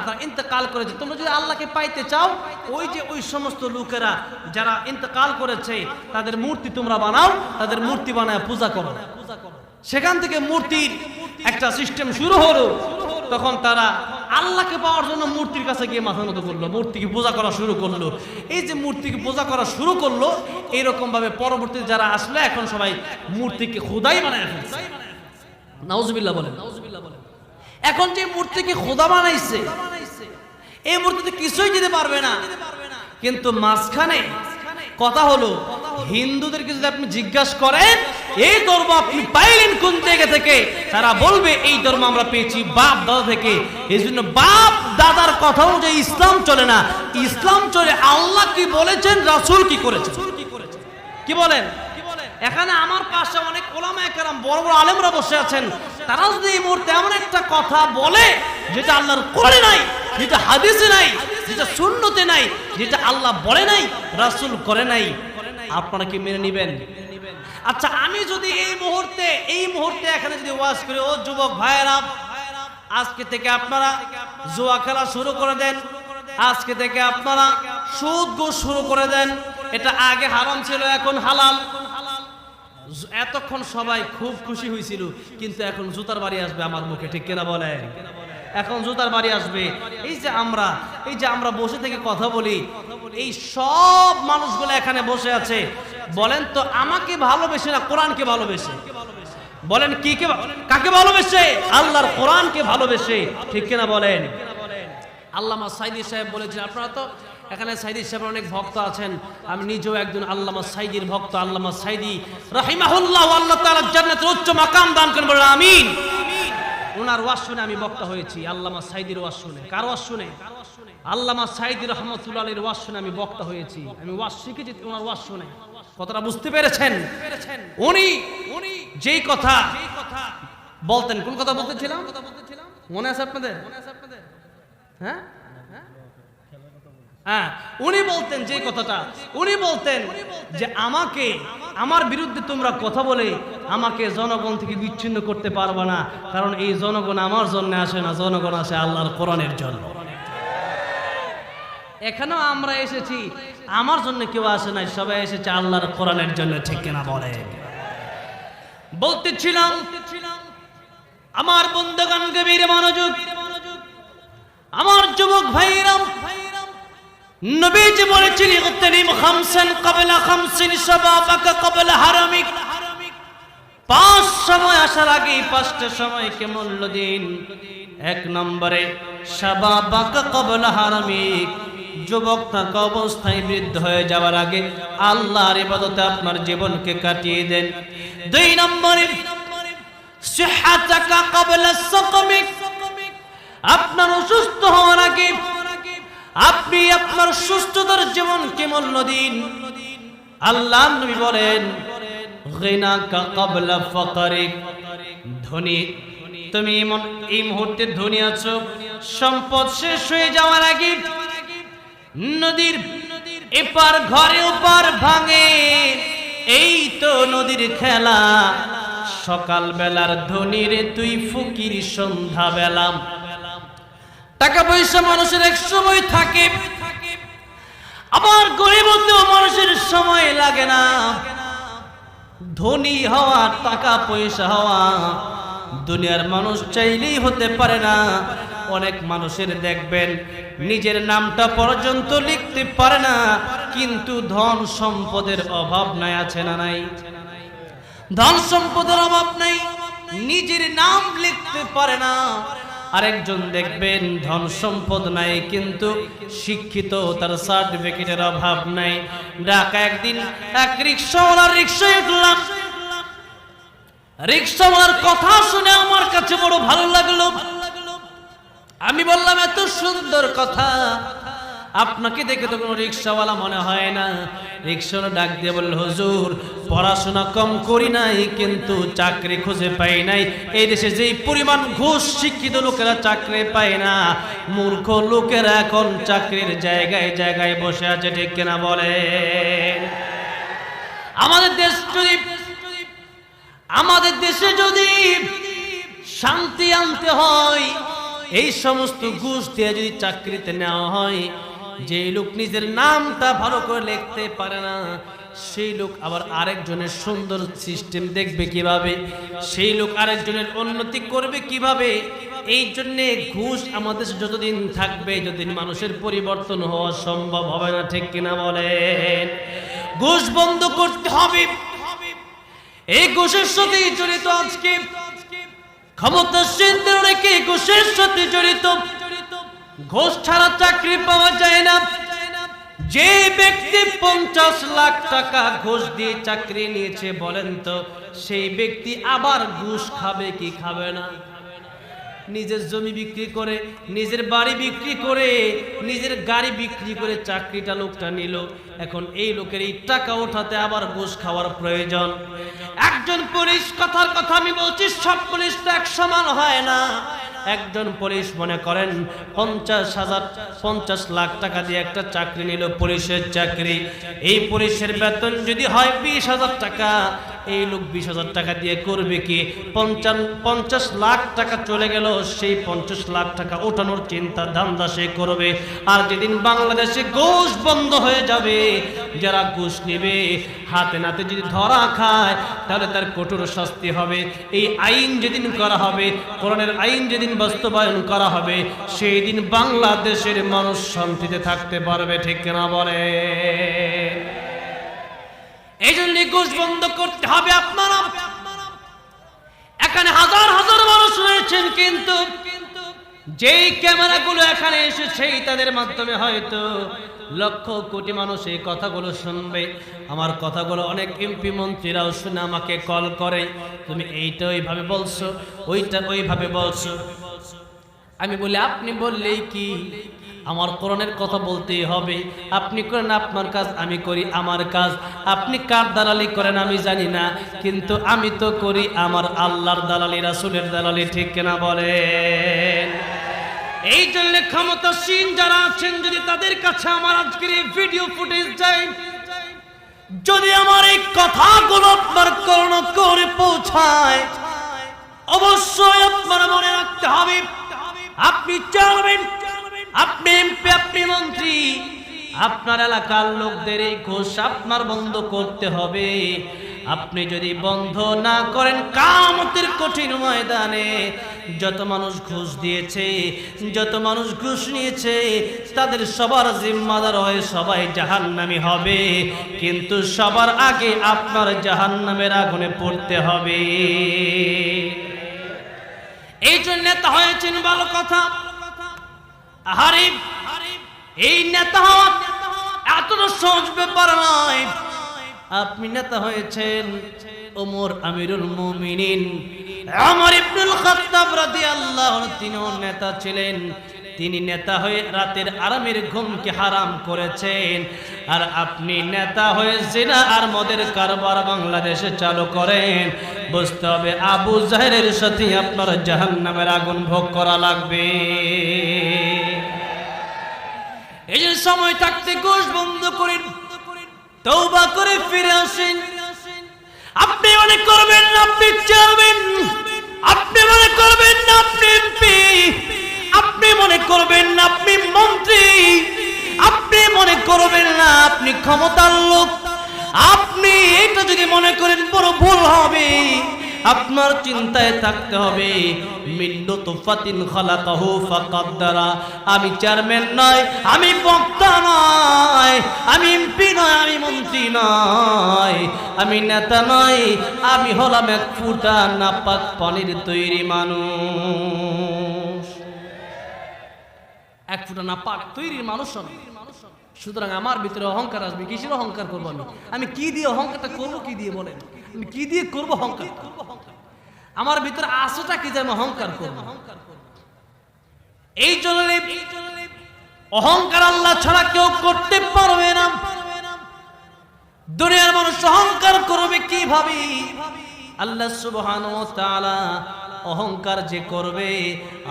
তারা ইন্তেকাল করেছে, তোমরা যদি আল্লাহকে পাইতে চাও ওই যে ওই সমস্ত লোকেরা যারা ইন্তেকাল করেছে তাদের মূর্তি তোমরা বানাও, তাদের মূর্তি বানায় পূজা করো। সেখান থেকে মূর্তির একটা সিস্টেম শুরু হলো। তখন তারা আল্লাহকে পাওয়ার জন্য মূর্তির কাছে গিয়ে মাথা নত করলো, মূর্তিকে পূজা করা শুরু করলো। এই যে মূর্তিকে পূজা করা শুরু করলো, এইরকম ভাবে পরবর্তীতে যারা আসলে এখন সবাই মূর্তিকে খোদাই বানায় ফেলছে। নাউজুবিল্লাহ বলেন। এখন যে মূর্তিকে খোদা বানাইছে এই মূর্তিতে কিছুই দিতে পারবে না। কিন্তু মাঝখানে কথা হলো, হিন্দুদেরকে যদি আপনি জিজ্ঞাসা করেন এই ধর্ম আপনি পাইলেন কোন জায়গা থেকে, তারা বলবে এই ধর্ম আমরা পেয়েছি বাপ দাদা থেকে। এই জন্য বাপ দাদার কথা অনুযায়ী ইসলাম চলে না, ইসলাম চলে আল্লাহ কি বলেছেন, রাসূল কি করেছেন। কি বলেন? এখানে আমার পাশে অনেক ওলামায়ে কেরাম বড় বড় আলেমরা বসে আছেন, তারা যদি এই মুহূর্তে এমন একটা কথা বলে যেটা আল্লাহর কোরআনে নাই, যেটা হাদিসে নাই, যেটা সুন্নতে নাই, যেটা আল্লাহ বলে নাই, রাসূল করে নাই, আপনারা কি মেনে নেবেন? আচ্ছা, আমি যদি এই মুহূর্তে এখানে যদি ওয়াজ করি, ও যুবক ভাইয়েরা, আজকে থেকে আপনারা জুয়া খেলা শুরু করে দেন, আজকে থেকে আপনারা সুদ ঘুষ শুরু করে দেন, এটা আগে হারাম ছিল এখন হালাল। এতক্ষণ সবাই খুব খুশি হয়েছিল, কিন্তু এখন জুতার বাড়ি আসবে আমার মুখে, ঠিক কিনা বলেন? এখন জুতার বাড়ি আসবে। এই যে আমরা বসে থেকে কথা বলি, এই সব মানুষগুলো এখানে বসে আছে, বলেন তো আমাকে ভালোবেসে না কোরআনকে ভালোবেসে? বলেন কাকে ভালোবেসে? আল্লাহর কোরআনকে ভালোবেসে, ঠিক কিনা বলেন? আল্লামা সাইদি সাহেব বলেছেন, আপনারা তো এখানে সাইদি সাহেবের অনেক ভক্ত আছেন, আমি নিজেও একজন আল্লামা সাইদির ভক্ত। আল্লামা সাইদি রাহিমাহুল্লাহ, আল্লাহ তাআলা জান্নাতের উচ্চ মাকাম দান করেন, বলেন আমিন। ওনার ওয়াজ শুনে আমি বক্তা হয়েছি, আল্লামা সাইদির ওয়াজ শুনে। কার ওয়াজ শুনে? আল্লামা সাইদি রাহমাতুল্লাহ আলাইহির ওয়াজ শুনে আমি বক্তা হয়েছি, আমি ওয়াজ শিখেছি ওনার ওয়াজ শুনে। কথাটা বুঝতে পেরেছেন? উনি যেই কথা বলতেন, কোন কথা বলতেছিলাম মনে আছে আপনাদের? হ্যাঁ, উনি বলতেন যে কথাটা, উনি বলতেন যে আমার বিরুদ্ধে তোমরা কথা বলে আমাকে জনগণ থেকে বিচ্ছিন্ন করতে পারবে না, কারণ এই জনগণ আমার জন্য আসে না, জনগণ আসে আল্লাহর কোরআনের জন্য। এখানেও আমরা এসেছি, আমার জন্য কেউ আসে নাই, সবাই এসেছে আল্লাহর কোরআনের জন্য, ঠিক কিনা বলে? বলতেছিলাম আমার বন্ধুগণ, গভীর মনোযোগ, আমার যুবক ভাইরা, নবীজি বলেছেন ইগতানিম খামসান ক্বাবলা খামসিন শাবাবাকা ক্বাবলা হারামিক। 5 সময় আসার আগে 5টা সময়কে মূল্য দিন। 1 নম্বরে শাবাবাকা ক্বাবলা হারামিক, যুবক থাকা অবস্থায় বৃদ্ধ হয়ে যাওয়ার আগে আল্লাহর ইবাদতে আপনার জীবনকে কাটিয়ে দেন। 2 নম্বরে সিহহাতাকা ক্বাবলা সাকমিক, আপনার অসুস্থ হওয়ার আগে আপনি আপনার সুস্থতার জীবনকে মূল্য দিন। আল্লাহর নবী বলেন গিনাকা ক্বাবলা ফাকরিক, ধনী তুমি এই মুহূর্তে ধনী আছো, সম্পদ শেষ হয়ে যাওয়ার আগে নদীর এপার ঘরে ওপার ভাঙে, এই তো নদীর খেলা। সকাল বেলার ধনী রে তুই ফকির সন্ধ্যা বেলা। টাকা পয়সা মানুষের এক সময় থাকে, আবার গরিব হতেও মানুষের সময় লাগে না। ধনী হওয়া, টাকা পয়সা হওয়া দুনিয়ার মানুষ চাইলেই হতে পারে না। অনেক মানুষের দেখবেন নিজের নামটা পর্যন্ত লিখতে পারে না, কিন্তু ধন সম্পদের অভাব নাই, আছে না নাই? ধন সম্পদের অভাব নাই, নিজের নাম লিখতে পারে না। আরেকজন দেখবেন ধন সম্পদ নাই, কিন্তু শিক্ষিত, তার সার্টিফিকেটের অভাব নাই। ঢাকা একদিন এক রিক্সাওয়ালার রিক্সায় উঠলাম, রিক্সাওয়ালার কথা শুনে আমার কাছে বড় ভালো লাগলো। আমি বললাম এত সুন্দর কথা, আপনাকে দেখে তো কোনো রিক্সাওয়ালা মনে হয় না। রিক্সাওয়ালা ডাক দিয়ে বলল, হুজুর পড়াশোনা কম করি নাই, কিন্তু চাকরি খুঁজে পাই নাই। এই দেশে যেই পরিমাণ ঘুষ, শিক্ষিত লোকেরা চাকরি পায় না, মূর্খ লোকেরা এখন চাকরির জায়গায় জায়গায় বসে আছে, ঠিক কিনা বলেন? আমাদের দেশে যদি শান্তি আনতে হয়, এই সমস্ত ঘুষ দিয়ে যদি চাকরিতে নেওয়া হয়, যে লোক নিজের নামটা ভালো করে লিখতে পারে না, সেই লোক আবার আরেকজনের সুন্দর সিস্টেম দেখবে কিভাবে, সেই লোক আরেকজনের উন্নতি করবে কিভাবে? এই জন্যে ঘুষ আমাদের যতদিন থাকবে, যতদিন মানুষের পরিবর্তন হওয়া সম্ভব হবে না। ঠিক কিনা বলেন? ঘুষ বন্ধ করতে হবে। এই ঘুষের সাথে জড়িত আজকে ক্ষমতাসীনদের অনেকে ঘুষের সাথে জড়িত। ঘুষ ছাড়া চাকরি পাওয়া যায় না। যে ব্যক্তি 50 লাখ টাকা ঘুষ দিয়ে চাকরি নিয়েছে, বলেন তো সেই ব্যক্তি আবার ঘুষ খাবে কি খাবে না? নিজের জমি বিক্রি করে, নিজের বাড়ি বিক্রি করে, নিজের গাড়ি বিক্রি করে চাকরিটা লোকটা নিল। এখন এই লোকের এই টাকা ওঠাতে আবার ঘুষ খাওয়ার প্রয়োজন। একজন পুলিশ, কথার কথা আমি বলছি, সব পুলিশ তো এক সমান হয় না। একজন পুলিশ মনে করেন 50 লাখ টাকা দিয়ে একটা চাকরি নিল, পুলিশের চাকরি। এই পুলিশের বেতন যদি হয় 20,000 টাকা, এই লোক 20,000 টাকা দিয়ে করবে কি? 50 লাখ টাকা চলে গেল, সেই 50 লাখ টাকা ওঠানোর চিন্তা ধান্দা সে করবে। আর যেদিন বাংলাদেশে ঘুষ বন্ধ হয়ে যাবে, যারা ঘুষ নেবে হাতে নাতে যদি ধরা খায়, তাহলে তার কঠোর শাস্তি হবে। এই আইন যেদিন করা হবে, কোরআনের আইন যেদিন বাস্তবায়ন করা হবে, সেই দিন বাংলাদেশের মানুষ শান্তিতে থাকতে পারবে। ঠিক না বলে? এই জন্য ঘুষ বন্ধ করতে হবে। আপনারা এখানে হাজার হাজার মানুষ রয়েছেন, কিন্তু যেই ক্যামেরাগুলো এখানে এসেছে তাদের মাধ্যমে হয়তো লক্ষ কোটি মানুষ এই কথাগুলো শুনবে। আমার কথাগুলো অনেক এমপি মন্ত্রীরাও শুনে আমাকে কল করে, তুমি এইটা ওইভাবে বলছো, ওইটা ওইভাবে বলছো। আমি বলি, আপনি বললেই কি? আমার কোরআনের কথা বলতেই হবে। আপনি করেন আপনার কাজ, আমি করি আমার কাজ। আপনি কার দালালি করেন আমি জানি না, কিন্তু আমি তো করি আমার আল্লাহর দালালি, রাসূলের দালালি। ঠিক কিনা বলেন? এই জন্য ক্ষমতাসীন যারা আছেন, যদি তাদের কাছে আমার আজকের এই ভিডিও ফুটেজ যায়, যদি আমার এই কথাগুলো আপনার কর্ণ করে পৌঁছায়, অবশ্যই আপনারা মনে রাখতে হবে, আপনি চাইবেন, আপনি এমপি, আপনি মন্ত্রী, আপনার এলাকার লোকদের এই ঘুষ আপনার বন্ধ করতে হবে। আপনি যদি বন্ধ না করেন, কিয়ামতের কঠিন ময়দানে যত মানুষ ঘুষ দিয়েছে, যত মানুষ ঘুষ নিয়েছে, তাদের সবার জিম্মাদার হয়ে সবাই জাহান্নামী হবে। কিন্তু সবার আগে আপনার জাহান্নামের আগুনে পড়তে হবে। এই জন্য নেতা হয়েছেন, ভালো কথা। আরে এই নেতা হওয়া এতটা সহজ ব্যাপার নয়। আপনি নেতা হয়েছেন, ওমর আমিরুল মুমিনিন ওমর ইবনুল খাত্তাব রাদিয়াল্লাহু আনহু, তিনিও নেতা ছিলেন। তিনি নেতা হয়ে রাতের আরামের ঘুমকে হারাম করেছেন। আর আপনি নেতা হয়ে জিনা আর মদের কারবার বাংলাদেশে চালু করেন। বুঝতে হবে, আবু জাহেলের সাথে আপনার জাহান্নামের আগুন ভোগ করা লাগবে। এই যে সময় থাকতে ঘুষ বন্ধ করেন, তওবা করে ফিরে আসেন। আপনি মনে করবেন না আপনি চেয়ারম্যান, আপনি মনে করবেন না আপনি এমপি, আপনি মনে করবেন না আপনি মন্ত্রী, আপনি মনে করবেন না আপনি ক্ষমতার লোক। আপনি এটা যদি মনে করেন, বড় ভুল হবে। আপনার চিন্তায় থাকতে হবে, মিন নুতফাতিন খালাকাহু ফাকাদ্দারা। আমি চেয়ারম্যান নয়, আমি বক্তা নয়, আমি এমপি নয়, আমি মন্ত্রী নয়, আমি নেতা নয়, আমি হলাম এক ফুটা নাপাক পানির তৈরি মানুষ। এক ফুটা নাপাক তৈরির মানুষ আমি। সুতরাং আমার ভিতরে অহংকার আসবে। কিসের অহংকার করবো আমি? আমি কি দিয়ে অহংকারটা করবো? কি দিয়ে বলেন? আমি কি দিয়ে করবো অহংকার? আমার ভিতরে আসোটা কি যে আমি অহংকার করবো? এই জন্য অহংকার আল্লাহ ছাড়া কেউ করতে পারবে না। দুনিয়ার মানুষ অহংকার করবে কিভাবে? আল্লাহ সুবহানাহু ওয়া তাআলা অহংকার যে করবে,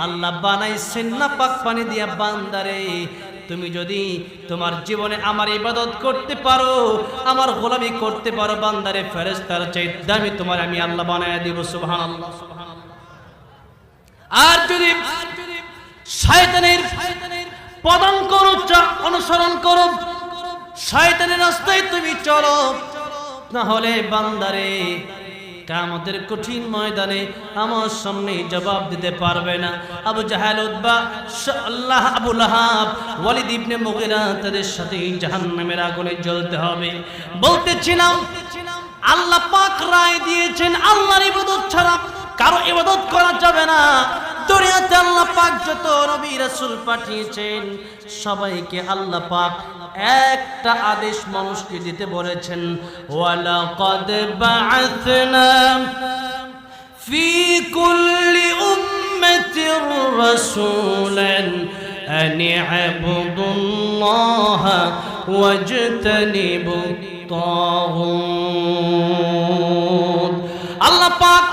আল্লাহ বানাইছেন না পাক পানি দিয়া। বান্দারে, তুমি যদি তোমার জীবনে আমার ইবাদত করতে পারো, আমার গোলামি করতে পারো, বান্দারে ফেরেশতার চাইতে দামি তোমার আমি আল্লাহ বানায় দিব। সুবহানাল্লাহ। আর যদি শয়তানের পদাঙ্ক অনুসরণ করো, শয়তানের রাস্তায় তুমি চলো, না হলে বান্দারে কিয়ামতের কঠিন ময়দানে আমার সামনে জবাব দিতে পারবে না। আবু জাহেল, উতবা, আবু লাহাব, ওয়ালিদ ইবনে মুগিরা তাদের সাথে জাহান্নামের আগুনে জ্বলতে হবে। বলতেছিলাম আল্লাহ পাক রায় দিয়েছেন আল্লাহর ইবাদত ছাড়া কারো ইবাদত করা যাবে না। দুনিয়াতে আল্লাহ পাক যত নবী রাসূল পাঠিয়েছেন সবাইকে আল্লাহ পাক একটা আদেশ মানুষকে দিতে বলেছেন, ওয়ালাকাদ বা'আথনা ফি কুল্লি উম্মাতির রাসূলান আন ই'বুদুল্লাহা ওয়াজতানিবুত তাগুত। আল্লাহ পাক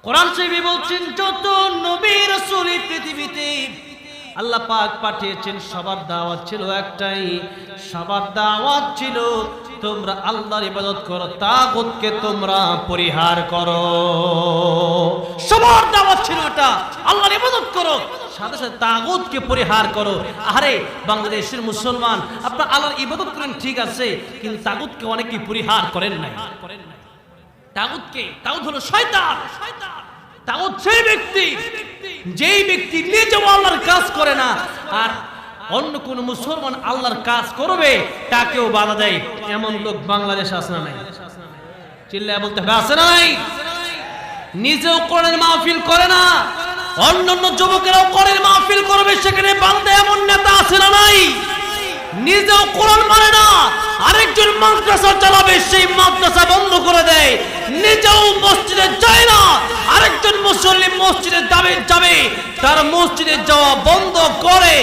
কোরআন শরীফে বলছেন যত নবী রাসূল পৃথিবীতে আল্লাহ পাক পাঠিয়েছেন সবার দাওয়াত ছিল একটাই, সবার দাওয়াত ছিল তোমরা আল্লাহর ইবাদত করো, তাগুতকে তোমরা পরিহার করো। সবার দাওয়াত ছিল এটা, আল্লাহর ইবাদত করো, সাথে সাথে তাগুতকে পরিহার করো। আরে বাংলাদেশের মুসলমান আপনারা আল্লাহর ইবাদত করেন ঠিক আছে, কিন্তু তাগুতকে অনেকেই পরিহার করেন নাই। তাগুতকে, তাগুত হলো শয়তান। তাগুত সেই ব্যক্তি যেই ব্যক্তি নিজেও আল্লাহর কাজ করে না আর অন্য কোন মুসলমান আল্লাহর কাজ করবে তাকেও বাধা দেয়। এমন লোক বাংলাদেশে আছে না নাই? চিল্লায় বলতে হবে আছে না নাই? নিজেও কোরআনের মাহফিল করে না, অন্যান্য যুবকেরাও কোরআনের মাহফিল করবে, সেখানে বাংলাদেশে এমন নেতা আছে না নাই? নিজেও কোরআন মানে না, আরেকজন মাদ্রাসা চালাবে, সেই মাদ্রাসা বন্ধ করে দেয়। নিজেও মসজিদে যায় না, আরেকজন মুসল্লি মসজিদে যাবে, তার মসজিদে যাওয়া বন্ধ করে।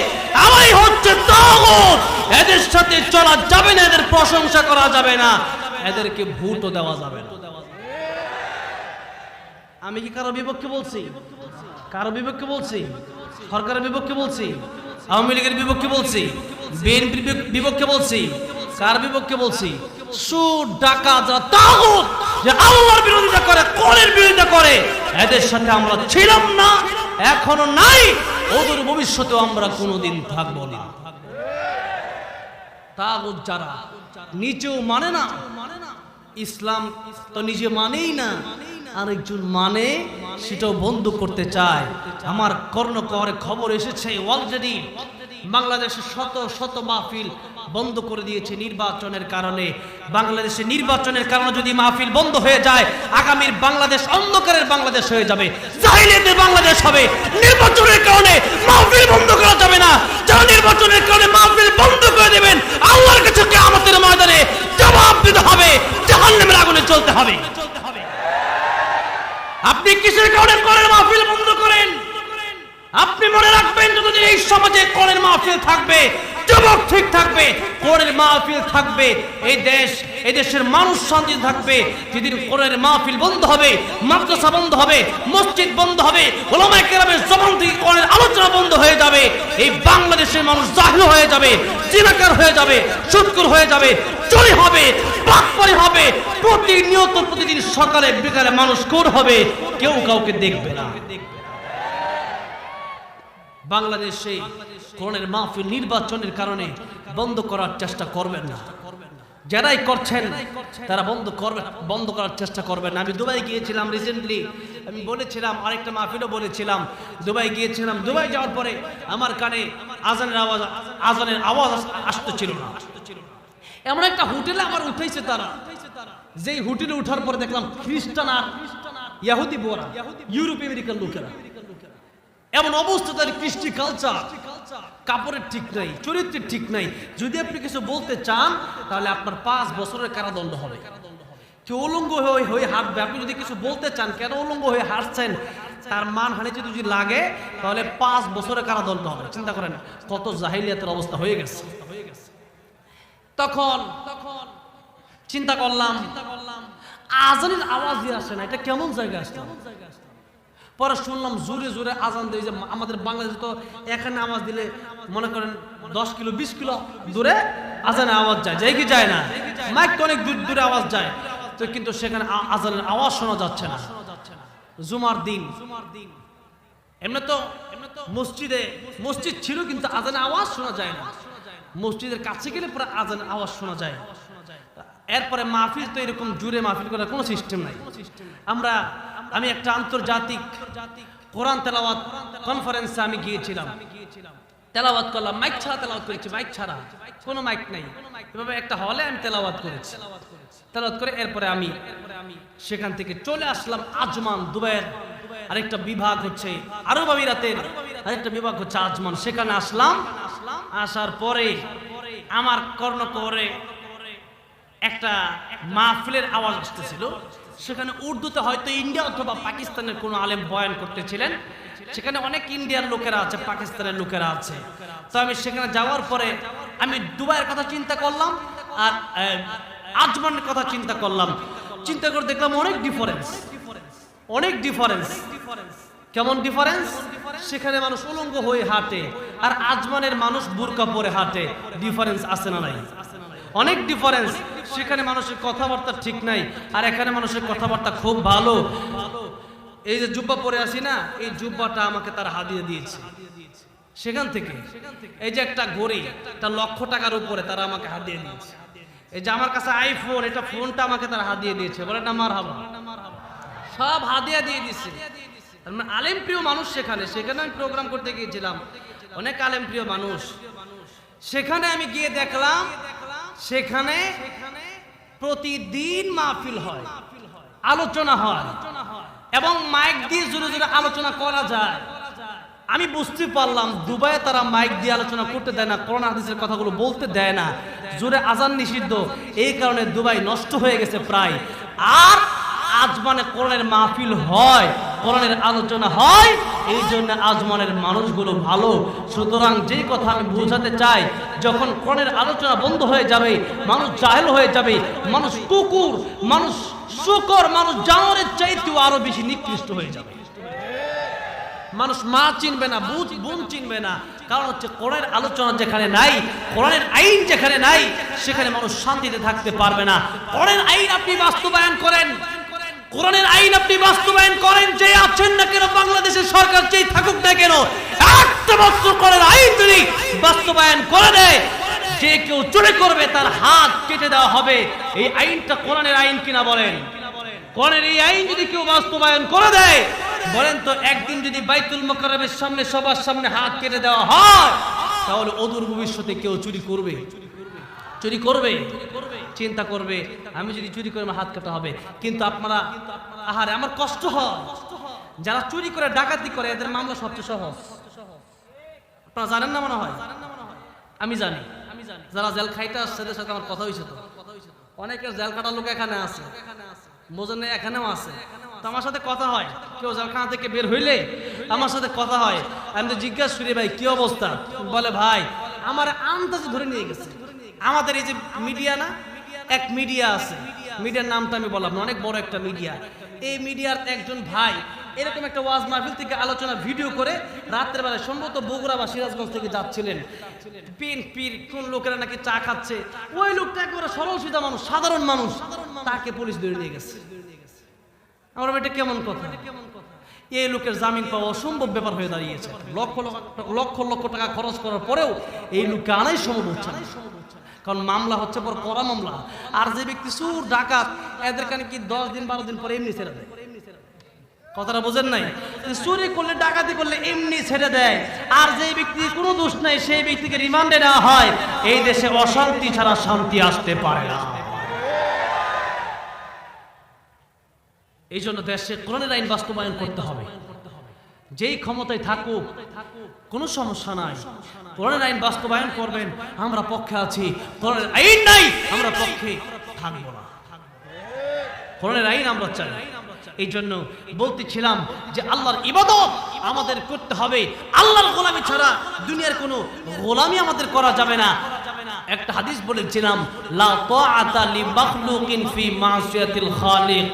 এরাই হচ্ছে তাগুত। এদের সাথে চলা যাবে না, এদের প্রশংসা করা যাবে না, এদেরকে ভোটও দেওয়া যাবে না। আমি কি কারো বিপক্ষে বলছি? কারো বিপক্ষে বলছি? সরকারের বিপক্ষে বলছি? আওয়ামী লীগের বিপক্ষে বলছি? বিএনপির বিপক্ষে বলছি? কার বিপক্ষে বলছি? সুদ, ডাকাত, যারা তাগুত, যে আল্লাহর বিরোধিতা করে, কোরআনের বিরোধিতা করে, এদের সাথে আমরা ছিলাম না, এখনো নাই, ওদের ভবিষ্যতেও আমরা কোনোদিন থাকবো না। তাগুত যারা নিজেও মানে না, ইসলাম তো নিজে মানেই না, আরেকজন মানে সেটাও বন্ধ করতে চায়। আমার কর্ণকরে খবর এসেছে অলরেডি বাংলাদেশে শত শত মাহফিল বন্ধ করে দিয়েছে নির্বাচনের কারণে। বাংলাদেশে নির্বাচনের কারণে যদি মাহফিল বন্ধ হয়ে যায়, আগামীর বাংলাদেশ অন্ধকারের বাংলাদেশ হয়ে যাবে, জাহিলিয়াতের বাংলাদেশ হবে। নির্বাচনের কারণে মাহফিল বন্ধ করা যাবে না। যারা নির্বাচনের কারণে মাহফিল বন্ধ করে দেবেন, আল্লাহর কাছে কিয়ামতের ময়দানে জবাব দিতে হবে, জাহান্নামের আগুনে জ্বলতে হবে। আপনি কিসের কারণে কোরআনের মাহফিল বন্ধ করেন? আপনি মনে রাখবেন, যতদিন এই সমাজে কোরআনের মাহফিল থাকবে, যুবক ঠিক থাকবে, কোরআনের মাহফিল থাকবে, এই দেশের মানুষ শান্তি থাকবে। যেদিন কোরআনের মাহফিল বন্ধ হবে, মাদ্রাসা বন্ধ হবে, মসজিদ বন্ধ হবে, উলামায়ে কেরামের জবান থেকে কোরআনের আলোচনা বন্ধ হয়ে যাবে, এই বাংলাদেশের মানুষ জাহিল হয়ে যাবে, জিনাকার হয়ে যাবে, সুদখোর হয়ে যাবে, চুরি হবে, বাটপারি হবে, প্রতিনিয়ত প্রতিদিন সকালে বিকালে মানুষ খুন হবে, কেউ কাউকে দেখবে না। বাংলাদেশে কোরআনের মাহফিল নির্বাচনের কারণে বন্ধ করার চেষ্টা করবেন না। যারাই করছেন তারা বন্ধ করার চেষ্টা করবেন না। আমি দুবাই গিয়েছিলাম রিসেন্টলি, আমি বলেছিলাম, আরেকটা মাহফিলও বলেছিলাম, দুবাই গিয়েছিলাম। দুবাই যাওয়ার পরে আমার কানে আজানের আওয়াজ আসতেছিল না। এমন একটা হোটেলে আমার উঠেছে তারা, যেই হোটেলে উঠার পরে দেখলাম খ্রিস্টান আর ইহুদি বোরা, ইউরোপ আমেরিকার লোকেরা। এমন অবস্থা, তার কৃষ্টি কালচার, কাপড়ের ঠিক নাই, চরিত্রের ঠিক নাই। যদি আপনি কিছু বলতে চান তাহলে আপনার 5 বছরের কারাদণ্ড হবে। কেউ উলঙ্গ হয়ে হাঁটবে, আপনি যদি কিছু বলতে চান, কেন উলঙ্গ হয়ে হাঁটছেন, তার মানহানি যদি লাগে তাহলে 5 বছরের কারাদণ্ড হবে। চিন্তা করেন কত জাহিলিয়াতের অবস্থা হয়ে গেছে। তখন চিন্তা করলাম, আজানের আওয়াজ দিয়ে আসে না, এটা কেমন জায়গা আসছে। পরে শুনলাম জোরে জোরে আজান দিয়ে, যে আমাদের বাংলাদেশে তো এখানে আওয়াজ দিলে মনে করেন 10 কিলো 20 কিলো দূরে আজানের আওয়াজ যায় কি যায় না? মাইক তো অনেক দূরে আওয়াজ যায়, তো কিন্তু সেখানে আজানের আওয়াজ শোনা যাচ্ছে না। জুমার দিন এমনি তো মসজিদ ছিল কিন্তু আজানের আওয়াজ শোনা যায় না, মসজিদের কাছে গেলে পুরো আজানের আওয়াজ শোনা যায়। এরপরে মাহফিল তো এরকম জুড়ে মাহফিল করার কোনো সিস্টেম নাই। আমি একটা আন্তর্জাতিক কোরআন তেলাওয়াত কনফারেন্সে আমি গিয়েছিলাম, তেলাওয়াত করলাম, মাইক ছাড়া তেলাওয়াত করেছি, মাইক ছাড়া, কোনো মাইক নাই, এভাবে একটা হলে আমি তেলাওয়াত করেছি। তেলাওয়াত করে এরপরে আমি সেখান থেকে চলে আসলাম আজমান, দুবাইয়ের আরেকটা বিভাগ হচ্ছে আরব আমিরাতের আরেকটা বিভাগ হচ্ছে আজমান, সেখানে আসলাম। আসার পরে আমার কর্ণকরে একটা মাহফিলের আওয়াজ আসতেছিল, সেখানে উর্দুতে হয়তো ইন্ডিয়া অথবা পাকিস্তানের কোনো আলেম বয়ান করতেছিলেন। সেখানে অনেক ইন্ডিয়ার লোকেরা আছে, পাকিস্তানের লোকেরা আছে। তো আমি সেখানে যাওয়ার পরে আমি দুবাইয়ের কথা চিন্তা করলাম আর আজমানের কথা চিন্তা করলাম। চিন্তা করে দেখলাম অনেক ডিফারেন্স। কেমন ডিফারেন্স? সেখানে মানুষ উলঙ্গ হয়ে হাঁটে আর আজমানের মানুষ বুরকা পরে হাঁটে। ডিফারেন্স আছে না নাই? অনেক ডিফারেন্স। সেখানে মানুষের কথাবার্তা ঠিক নাই আর এখানে মানুষের কথাবার্তা খুব ভালো। এই যে জুব্বা পরে আসি না, এই জুব্বাটা আমাকে তার হাদিয়া দিয়েছে সেখান থেকে। এই যে একটা ঘড়ি, একটা লক্ষ টাকার উপরে তারা আমাকে হাদিয়া দিয়েছে। এই যে আমার কাছে আইফোন, এটা ফোনটা আমাকে তারা হাদিয়া দিয়েছে। বলে না মারহাবা, সব হাদিয়া দিয়ে দিচ্ছে। আলেম প্রিয় মানুষ সেখানে আমি প্রোগ্রাম করতে গিয়েছিলাম, অনেক আলেম প্রিয় মানুষ। সেখানে আমি গিয়ে দেখলাম সেখানে প্রতিদিন মাহফিল হয়, আলোচনা হয় এবং মাইক দিয়ে জোরে জোরে আলোচনা করা যায়। আমি বুঝতে পারলাম দুবাইয়ে তারা মাইক দিয়ে আলোচনা করতে দেয় না, কোরআন হাদিসের কথাগুলো বলতে দেয় না, জোরে আজান নিষিদ্ধ। এই কারণে দুবাই নষ্ট হয়ে গেছে প্রায়। আর আজমানে কোরআনের মাহফিল হয়, কোরআনের আলোচনা হয়, এই জন্য আজমানের মানুষগুলো ভালো। সুতরাং যেই কথা আমি বোঝাতে চাই, যখন কোরআনের আলোচনা বন্ধ হয়ে যাবে, মানুষ জাহেল হয়ে যাবে, মানুষ কুকুর, মানুষ শুকর, মানুষ জানোয়ারের চাইতেও আরো বেশি নিকৃষ্ট হয়ে যাবে। মানুষ মা চিনবে না, বোন চিনবে না। কারণ হচ্ছে কোরআনের আলোচনা যেখানে নাই, কোরআনের আইন যেখানে নাই, সেখানে মানুষ শান্তিতে থাকতে পারবে না। কোরআনের আইন আপনি বাস্তবায়ন করেন, কোরআনের আইন আপনি বাস্তবায়ন করেন, যে আছেন না কেন বাংলাদেশের সরকার যেই থাকুক না কেন, একটা বছর কোরআনের আইন যদি বাস্তবায়ন করে দেয়, যে কেউ চুরি করবে তার হাত কেটে দেওয়া হবে। এই আইনটা কোরআনের আইন কিনা বলেন? কোরআনের এই আইন যদি কেউ বাস্তবায়ন করে দেয়, বলেন তো একদিন যদি বাইতুল মুকাররমের সামনে সবার সামনে হাত কেটে দেওয়া হয়, তাহলে অদূর ভবিষ্যতে কেউ চুরি করবে? চিন্তা করবে আমি যদি চুরি করে আমার হাত কাটা হবে। কিন্তু আপনারা আহারে আমার কষ্ট হয়, যারা চুরি করে ডাকাতি করে এদের মামলা সবচেয়ে সহজ। আপনারা জানেন না মনে হয়? আমি জানি। যারা জেল খাইতে আসছে এদের সাথে আমার কথা হয়েছে, তো অনেকের জেল কাটার লোক এখানে আছে, বোঝেন, এখানেও আছে। তো আমার সাথে কথা হয়, কেউ জেলখানা থেকে বের হইলে আমার সাথে কথা হয়। আমি তো জিজ্ঞাসা করি ভাই কি অবস্থা? বলে ভাই আমার আন্দাজে ধরে নিয়ে গেছে। আমাদের এই যে মিডিয়া না, এক মিডিয়া আছে, মিডিয়ার নামটা আমি বললাম না, অনেক বড় একটা মিডিয়া। এই মিডিয়ার একজন ভাই এরকম একটা ওয়াজ মাহফিল থেকে আলোচনা ভিডিও করে রাতের বেলায় সম্ভবত বগুড়া বা সিরাজগঞ্জ থেকে যাচ্ছিলেন। বিএনপির কোন লোকেরা নাকি চা খাচ্ছে, ওই লোকটা একেবারে সরল সিধা মানুষ, সাধারণ মানুষ, তাকে পুলিশ ধরে নিয়ে গেছে। আমার এটা কেমন কথা? এই লোকের জামিন পাওয়া অসম্ভব ব্যাপার হয়ে দাঁড়িয়েছে। লক্ষ লক্ষ টাকা খরচ করার পরেও এই লোককে আনাই সম্ভব হচ্ছে না, কারণ মামলা হচ্ছে বড় কড়া মামলা। আর যে ব্যক্তি চোর ডাকাত এদের কানে কি 10 দিন 12 দিন পরে এমনি ছেড়ে দেয়? কথাটা বোঝেন নাই? চুরি করলে ডাকাতি করলে এমনি ছেড়ে দেয়। আর যে ব্যক্তি কোনো দোষ নাই সেই ব্যক্তিকে রিমান্ডে নেওয়া হয়। এই দেশে অশান্তি ছাড়া শান্তি আসতে পারে না। এই জন্য দেশে কোরআনের আইন বাস্তবায়ন করতে হবে। যেই ক্ষমতায় থাকুক কোনো সমস্যা নাই, কোরআনের আইন বাস্তবায়ন করবেন, আমরা পক্ষে আছি। কোরআনের আইন নাই, আমরা পক্ষে থাকবো না। কোরআনের আইন আমরা চাই। এই জন্য বলতেছিলাম যে আল্লাহর ইবাদত আমাদের করতে হবে, আল্লাহর গোলামি ছাড়া দুনিয়ার কোনো গোলামি আমাদের করা যাবে না। একটা হাদিস বলেছিলাম, লা তাআতা লিমাখলুকিন ফি মাসিয়াতিল খালিক।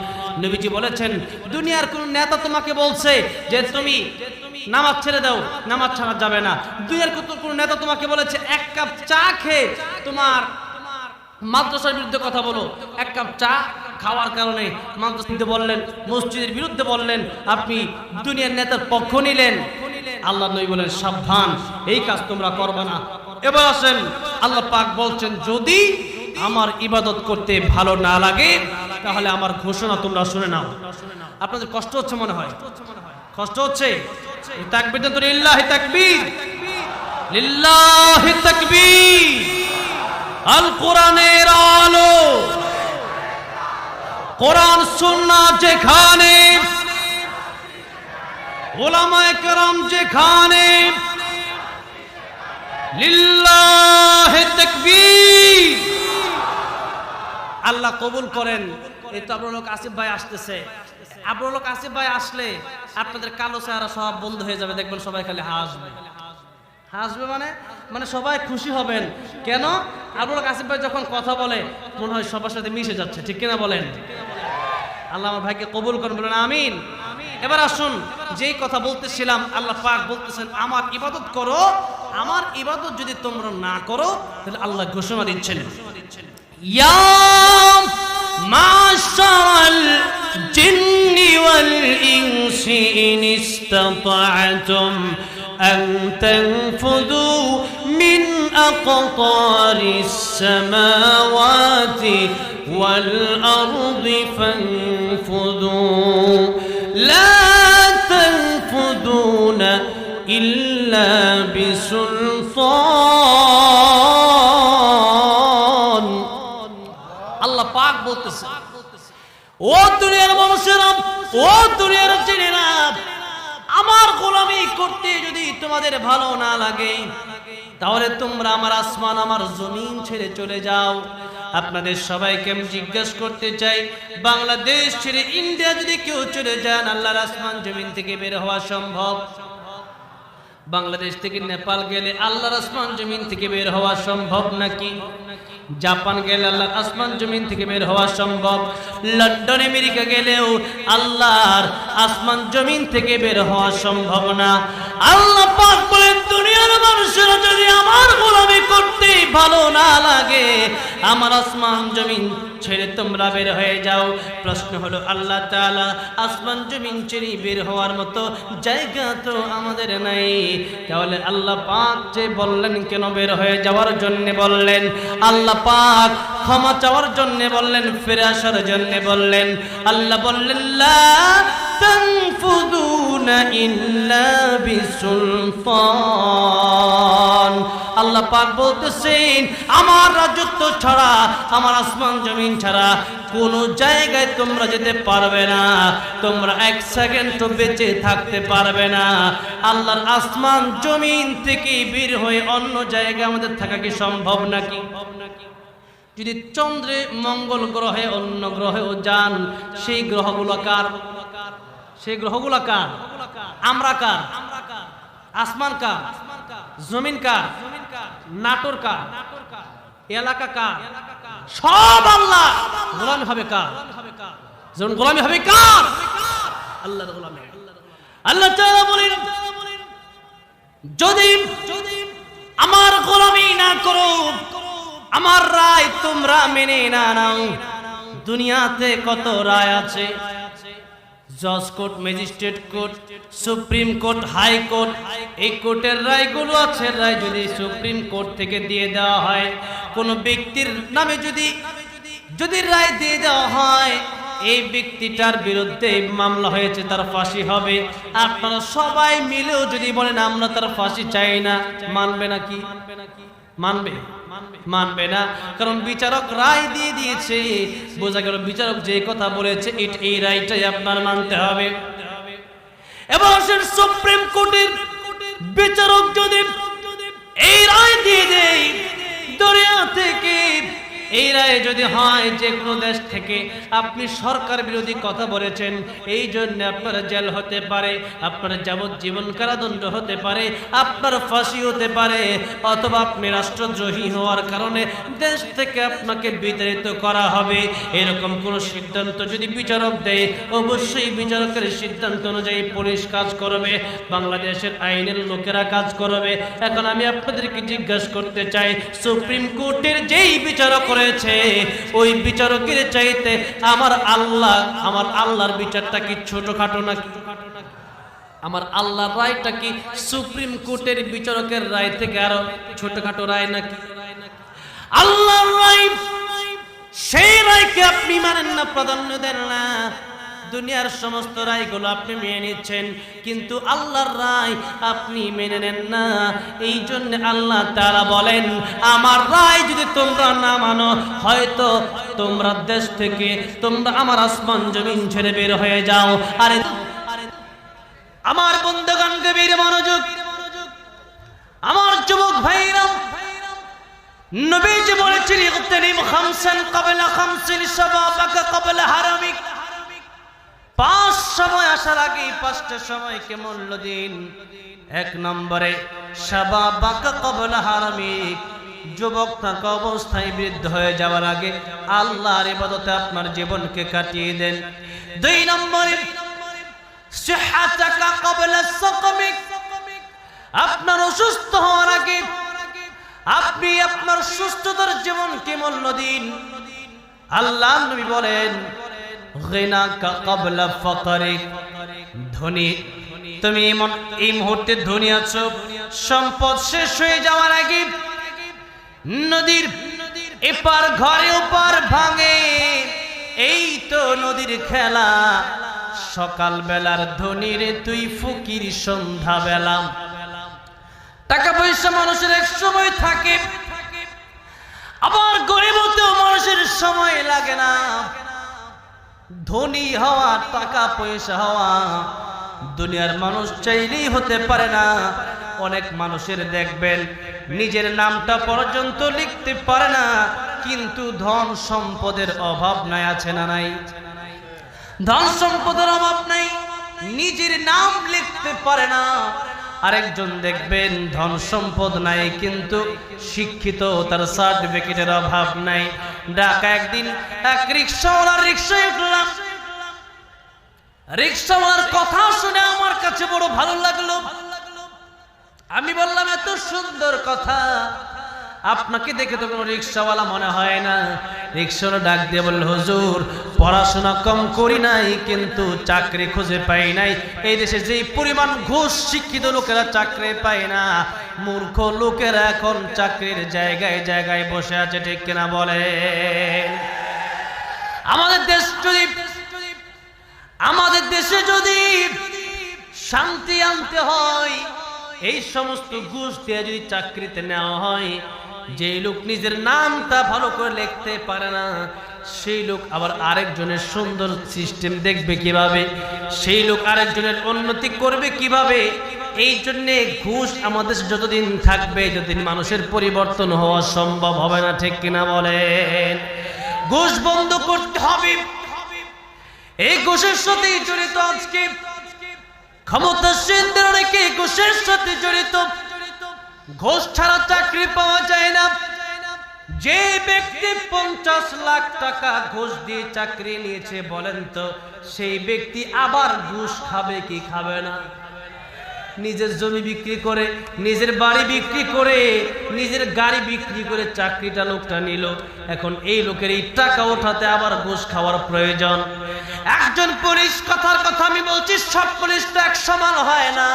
নবীজি বলেছেন দুনিয়ার কোন নেতা তোমাকে বলছে যে তুমি নামাজ ছেড়ে দাও, নামাজ ছাড়া যাবে না। দুনিয়ার কোন নেতা তোমাকে বলেছে এক কাপ চা খেয়ে তোমার মাদ্রাসার বিরুদ্ধে কথা বলো, এক কাপ চা খাওয়ার কারণে মাদ্রাসা বললেন, মসজিদের বিরুদ্ধে বললেন, আপনি দুনিয়ার নেতার পক্ষ নিলেন। আল্লাহ নবী বলেন সাবধান, এই কাজ তোমরা করবে না। এবার আসেন, আল্লাহ পাক বলছেন যদি আমার ইবাদত করতে ভালো না লাগে তাহলে আমার ঘোষণা তোমরা শুনে নাও। আপনাদের কষ্ট হচ্ছে মনে হয়, কষ্ট হচ্ছে? তাকবীর দেন তো, লিল্লাহি তাকবীর, লিল্লাহি তাকবীর। আল কোরআনের আলো, কোরআন সুন্নাহ যেখানে, উলামায়ে কেরাম যেখানে, লিল্লাহি তাকবীর। আল্লাহ কবুল করেন। এই তো আপনার লোক আসিফ ভাই আসতেছে, আপনার লোক আসিফ ভাই আসলে আপনাদের কালো চেহারা সব বন্ধ হয়ে যাবে, দেখবেন সবাই খালি হাসবে, হাসবে মানে সবাই খুশি হবেন। কেন? আপনার লোক আসিফ ভাই যখন কথা বলে মনে হয় সবার সাথে মিশে যাচ্ছে, ঠিক কিনা বলেন? আল্লাহ আমার ভাইকে কবুল করেন, বলেন আমিন। এবার আসুন, যেই কথা বলতেছিলাম, আল্লাহ পাক বলতেছেন আমার ইবাদত করো, আমার ইবাদত যদি তোমরা না করো তাহলে আল্লাহ ঘোষণা দিচ্ছেন, ইয়া মাশারাল জিন্নি ওয়াল ইনসি ইন ইসতাতা'তুম আন তানফুযু মিন আকতারিস সামাওয়াতি ওয়াল আরদি ফানফুযু লা তানফুযুনা ইল্লা বিসুলতান। আল্লাহ পাক বলতেছে, ও দুনিয়ার মানুষেরা, ও দুনিয়ার জিনেরা, আমার গোলামি করতে যদি তোমাদের ভালো না লাগে তাহলে তোমরা আমার আসমান আমার জমিন ছেড়ে চলে যাও। আপনাদের সবাইকে আমি জিজ্ঞাসা করতে চাই, বাংলাদেশ ছেড়ে ইন্ডিয়া যদি কেউ চলে যান আল্লাহর আসমান জমিন থেকে বের হওয়া সম্ভব? বাংলাদেশ থেকে নেপাল গেলে আল্লাহর আসমান জমিন থেকে বের হওয়া সম্ভব নাকি? জাপান গেলে আল্লাহর আসমান জমিন থেকে বের হওয়া সম্ভব? লন্ডন আমেরিকা গেলেও আল্লাহর আসমান জমিন থেকে বের হওয়া সম্ভব না। আল্লাহ পাক বলেন দুনিয়ার মানুষেরা যদি আমার গোলামি করতে ভালো না লাগে আমার আসমান জমিন ছেড়ে তোমরা বের হয়ে যাও। প্রশ্ন হলো আল্লাহ তাআলা আসমান জমিন ছেড়ে বের হওয়ার মতো জায়গা তো আমাদের নাই, তাহলে আল্লাহ পাক যে বললেন কেন বের হয়ে যাওয়ার জন্য বললেন? আল্লাহ পাক ক্ষমা চাওয়ার জন্য বললেন, ফিরে আসার জন্য বললেন? আল্লাহ বললেন লা তানফুযুনা ইল্লা বিসুলতান। আল্লাহ পাক বলতেছেন আমার রাজত্ব ছাড়া, আমার আসমান জমিন ছাড়া কোন জায়গায় তোমরা যেতে পারবে না, তোমরা এক সেকেন্ডও বেঁচে থাকতে পারবে না। আল্লাহর আসমান জমিন থেকে বের হয়ে অন্য জায়গায় আমাদের থাকা কি সম্ভব নাকি? যদি চন্দ্রে, মঙ্গল গ্রহে, অন্য গ্রহেও যান, সেই গ্রহগুলো কার? সেই গ্রহগুলো কার? আমরা কার? আসমান কার? জমিন কার? নাটোর কার? এলাকা কার? সব আল্লাহ। গোলামি হবে কার? যেমন গোলামি হবে কার? আল্লাহর গোলামি। আল্লাহ তাআলা বলেন যদি আমার গোলামি না করো, আমার রায় তোমরা মেনে না নাও। দুনিয়াতে কত রায় আছে, জজ court, magistrate court, supreme court, high court, এই কোর্টের রায়গুলো আছে। রায় যদি সুপ্রিম কোর্ট থেকে দিয়ে দেওয়া হয়, কোন ব্যক্তির নামে যদি রায় দিয়ে দেওয়া হয়, এই ব্যক্তিটার বিরুদ্ধে মামলা হয়েছে, তার ফাঁসি হবে, আপনারা সবাই মিলেও যদি বলেন আমরা তার ফাঁসি চাই না, মানবে নাকি? মানবে না। কারণ বিচারক রায় দিয়ে দিয়েছে, বোঝা গেল বিচারক যে কথা বলেছে এই রায়টাই আপনার মানতে হবে। এবার সুপ্রিম কোর্টের বিচারক যদি এই রায় দিয়ে দেয় দুনিয়া থেকে, এই রায় যদি হয় যে কোনো দেশ থেকে আপনি সরকার বিরোধী কথা বলেছেন, এই জন্য আপনার জেল হতে পারে, আপনার যাবজ্জীবন কারাদণ্ড হতে পারে, আপনার ফাঁসি হতে পারে, অথবা আপনি রাষ্ট্রদ্রোহী হওয়ার কারণে দেশ থেকে আপনাকে বিতাড়িত করা হবে। এরকম কোন সিদ্ধান্ত যদি বিচারক দেয়, অবশ্যই বিচারকের সিদ্ধান্ত অনুযায়ী পুলিশ কাজ করবে, বাংলাদেশের আইনের লোকেরা কাজ করবে। এখন আমি আপনাদেরকে জিজ্ঞাসা করতে চাই, সুপ্রিম কোর্টের যেই বিচারক করেছে ওই বিচারকের চাইতে আমার আল্লাহর বিচারটা কি ছোটখাটো নাকি? আমার আল্লাহর রায়টা কি সুপ্রিম কোর্টের বিচারকের রায় থেকে আরো ছোটখাটো রায় নাকি? আল্লাহর রায়, সেই রায়কে আপনি মানেন না, প্রাধান্য দেন না। দুনিয়ার সমস্ত রায়গুলো আপনি মেনে নিচ্ছেন, কিন্তু আল্লাহর রায় আপনি মেনে নেন না। এই জন্য আল্লাহ তাআলা বলেন, আমার রায় যদি তোমরা না মানো, হয়তো তোমরা দেশ থেকে, তোমরা আমার আসমান জমিন ছেড়ে বের হয়ে যাও। আরে আমার বন্ধুগণ, গভীর মনোযোগ, আমার যুবক ভাইরা, নবীজি বলেছেন, ইগতানিম খামসান ক্বাবলা খামসিন শাবাবাকা ক্বাবলা হারামিক। 5 সময় আসার আগে 5টা সময়কে মূল্য দিন। 1 নম্বরে শাবাবাকা ক্বাবলা হারামিক, যুবক থাকা অবস্থায় বৃদ্ধ হয়ে যাওয়ার আগে আল্লাহর ইবাদতে আপনার জীবনকে কাটিয়ে দেন। 2 নম্বরে সিহহাতাকা ক্বাবলা সাকামিক, আপনার অসুস্থ হওয়ার আগে আপনি আপনার সুস্থতার জীবনকে মূল্য দিন। আল্লাহ নবী বলেন, গিনাকা ক্বাবলা ফাকরিক, ধনী, তুমি এই মুহূর্তে ধনী আছো, সম্পদ শেষ হয়ে যাওয়ার আগে নদীর এপার ঘরে ওপার ভাঙে, এই তো নদীর খেলা। সকাল বেলার ধনী রে তুই ফকির সন্ধ্যা বেলা। টাকা পয়সা মানুষের এক সময় থাকে, আবার গরিব হতেও মানুষের সময় লাগে না। ধনী হওয়া, টাকা পয়সা হওয়া দুনিয়ার মানুষ চাইলেই হতে পারে না। অনেক মানুষের দেখবেন নিজের নামটা পর্যন্ত লিখতে পারে না, কিন্তু ধন সম্পদের অভাব নাই, আছে না নাই? ধন সম্পদের অভাব নাই, নিজের নাম লিখতে পারে না। আরেকজন দেখবেন ধন সম্পদ নাই, কিন্তু শিক্ষিত, তার সার্টিফিকেটের অভাব নাই। ঢাকা একদিন এক রিক্সাওয়ালার রিক্সায় উঠলাম। রিক্সাওয়ালার কথা শুনে আমার কাছে বড় ভালো লাগলো। আমি বললাম, এত সুন্দর কথা, আপনাকে দেখে তো কোনো রিক্সাওয়ালা মনে হয় না। রিক্সাওয়ালা ডাক দিয়ে বলল, হুজুর, পড়াশোনা কম করি নাই, কিন্তু চাকরি খুঁজে পাই নাই। এই দেশে যেই পরিমাণ ঘুষ, শিক্ষিত লোকেরা চাকরি পায় না, মূর্খ লোকেরা এখন চাকরির জায়গায় জায়গায় বসে আছে, ঠিক কিনা বলে? আমাদের দেশে যদি শান্তি আনতে হয়, এই সমস্ত ঘুষ দিয়ে যদি চাকরিতে নেওয়া হয়, যে লোক নিজের নামটা ভালো করে লিখতে পারে না, সেই লোক আবার আরেকজনের সুন্দর সিস্টেম দেখবে কিভাবে? সেই লোক আরেকজনের উন্নতি করবে কিভাবে? এই জন্য ঘুষ আমাদের যতদিন থাকবে, যতদিন মানুষের পরিবর্তন হওয়া সম্ভব হবে না, ঠিক কিনা বলেন? ঘুষ বন্ধ করতে হবে। এই ঘুষের সাথে জড়িত আজকে ক্ষমতাসীনদের অনেকে ঘুষের সাথে জড়িত। ঘুষ ছাড়া চাকরি পাওয়া যায় না। যে ব্যক্তি 50 লাখ টাকা ঘুষ দিয়ে চাকরি নিয়েছে, বলেন তো সেই ব্যক্তি আবার ঘুষ খাবে কি খাবে না? নিজের জমি বিক্রি করে, নিজের বাড়ি বিক্রি করে, নিজের গাড়ি বিক্রি করে চাকরিটা লোকটা নিল। এখন এই লোকের এই টাকা ওঠাতে আবার ঘুষ খাওয়ার প্রয়োজন। একজন পুলিশ, কথার কথা আমি বলছি, সব পুলিশ তো এক সমান হয় না।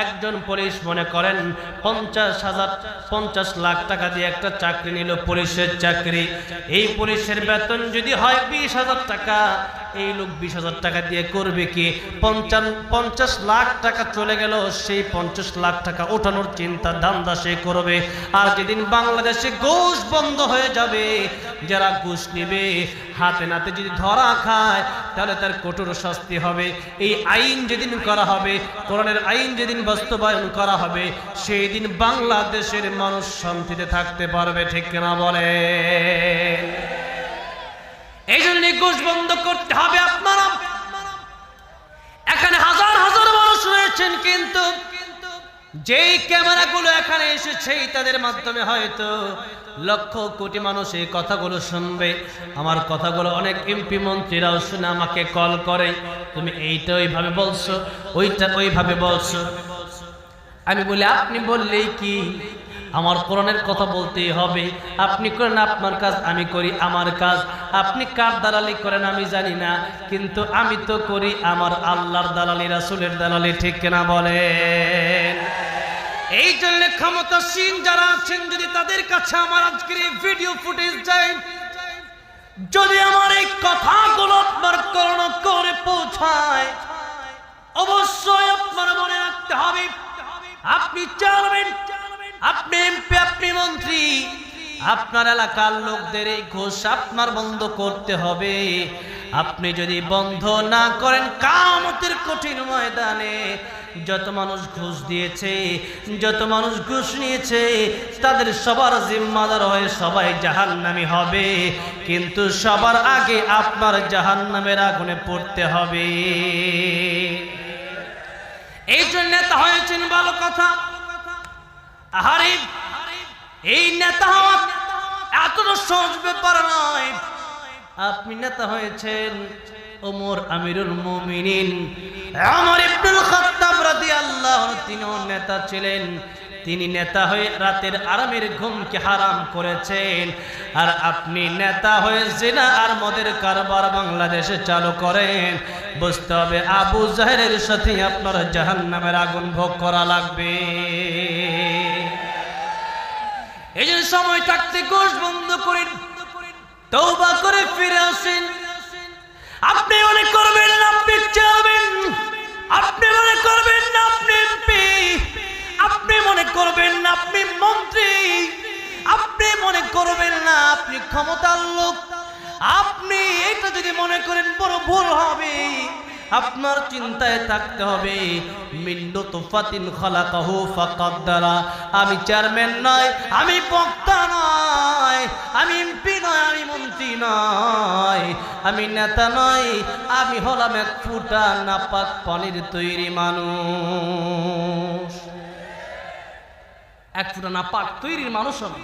একজন পুলিশ মনে করেন 50 লাখ টাকা দিয়ে একটা চাকরি নিল, পুলিশের চাকরি। এই পুলিশের বেতন যদি হয় 20,000 টাকা, এই লোক 20,000 টাকা দিয়ে করবে কি? 50 লাখ টাকা চলে গেল, সেই 50 লাখ টাকা ওঠানোর চিন্তা ধান্দা সে করবে। আর যেদিন বাংলাদেশে ঘুষ বন্ধ হয়ে যাবে, যারা ঘুষ নেবে হাতে নাতে যদি ধরা খায়, তাহলে তার কঠোর শাস্তি হবে। এই আইন যেদিন করা হবে, কোরআনের আইন যেদিন বাস্তবায়ন করা হবে, সেই দিন বাংলাদেশের মানুষ শান্তিতে থাকতে পারবে, ঠিক কিনা বলে? এই জন্য ঘুষ বন্ধ করতে হবে। আপনারা এখানে হাজার হাজার মানুষ রয়েছেন, কিন্তু যেই ক্যামেরাগুলো এখানে এসেছে, তাদের মাধ্যমে হয়তো লক্ষ কোটি মানুষ এই কথাগুলো শুনবে। আমার কথাগুলো অনেক এমপি মন্ত্রীরাও শুনে আমাকে কল করে, তুমি এইটা ওইভাবে বলছো, ওইটা ওইভাবে বলছো। আমি বলি, আপনি বললেই কি? আমার কোরআনের কথা বলতেই হবে। আপনি করেন আপনার কাজ, আমি করি আমার কাজ। আপনি কার দালালি করেন আমি জানি না, কিন্তু আমি তো করি আমার আল্লাহর দালালি, রাসূলের দালালি। ঠিক কিনা বলেন? এই জন্য ক্ষমতাসীন যারা আছেন, যদি তাদের কাছে আমার আজকের এই ভিডিও ফুটেজ যায়, যদি আমার এই কথাগুলো আপনার কর্ণ করে পৌঁছায়, অবশ্যই আপনার মনে রাখতে হবে, আপনি চেয়ারম্যান, আপনি এমপি, আপনি মন্ত্রী, আপনার এলাকার লোকদের এই ঘুষ আপনার বন্ধ করতে হবে। আপনি যদি বন্ধ না করেন, কিয়ামতের কঠিন ময়দানে যত মানুষ ঘুষ দিয়েছে, যত মানুষ ঘুষ নিয়েছে, তাদের সবার জিম্মাদার হয়ে সবাই জাহান্নামী হবে। কিন্তু সবার আগে আপনার জাহান্নামের আগুনে পড়তে হবে। এই জন্য নেতা হয়েছেন, ভালো কথা। আরে এই নেতা হওয়া এতটা সহজ ব্যাপার নয়। আপনি নেতা হয়েছেন, ওমর আমিরুল মুমিনিন ওমর ইবনুল খাত্তাব রাদিয়াল্লাহু আনহু, তিনিও নেতা ছিলেন। তিনি নেতা হয়ে রাতের আরামের ঘুমকে হারাম করেছেন। আর আপনি নেতা হয়ে জিনা আর মদের কারবার বাংলাদেশে চালু করেন। বুঝতে হবে, আবু জাহেলের সাথে আপনার জাহান্নামের আগুন ভোগ করা লাগবে। এই যে সময় থাকতে ঘুষ বন্ধ করেন, তওবা করে ফিরে আসেন। আপনি মনে করবেন না আপনি চেয়ারম্যান, আপনি মনে করবেন না আপনি এমপি, আপনি মনে করবেন না আপনি মন্ত্রী, আপনি মনে করবেন না আপনি ক্ষমতার লোক। আপনি এটা যদি মনে করেন, বড় ভুল হবে। আপনার চিন্তায় থাকতে হবে, মিন নুতফাতিন খালাকাহু ফাকাদ্দারা। আমি চেয়ারম্যান নয়, আমি বক্তা নয়, আমি এমপি নয়, আমি মন্ত্রী নয়, আমি নেতা নয়, আমি হলাম এক ফুটা নাপাক পানির তৈরি মানুষ। এক ফুটা নাপাক তৈরির মানুষ আমি।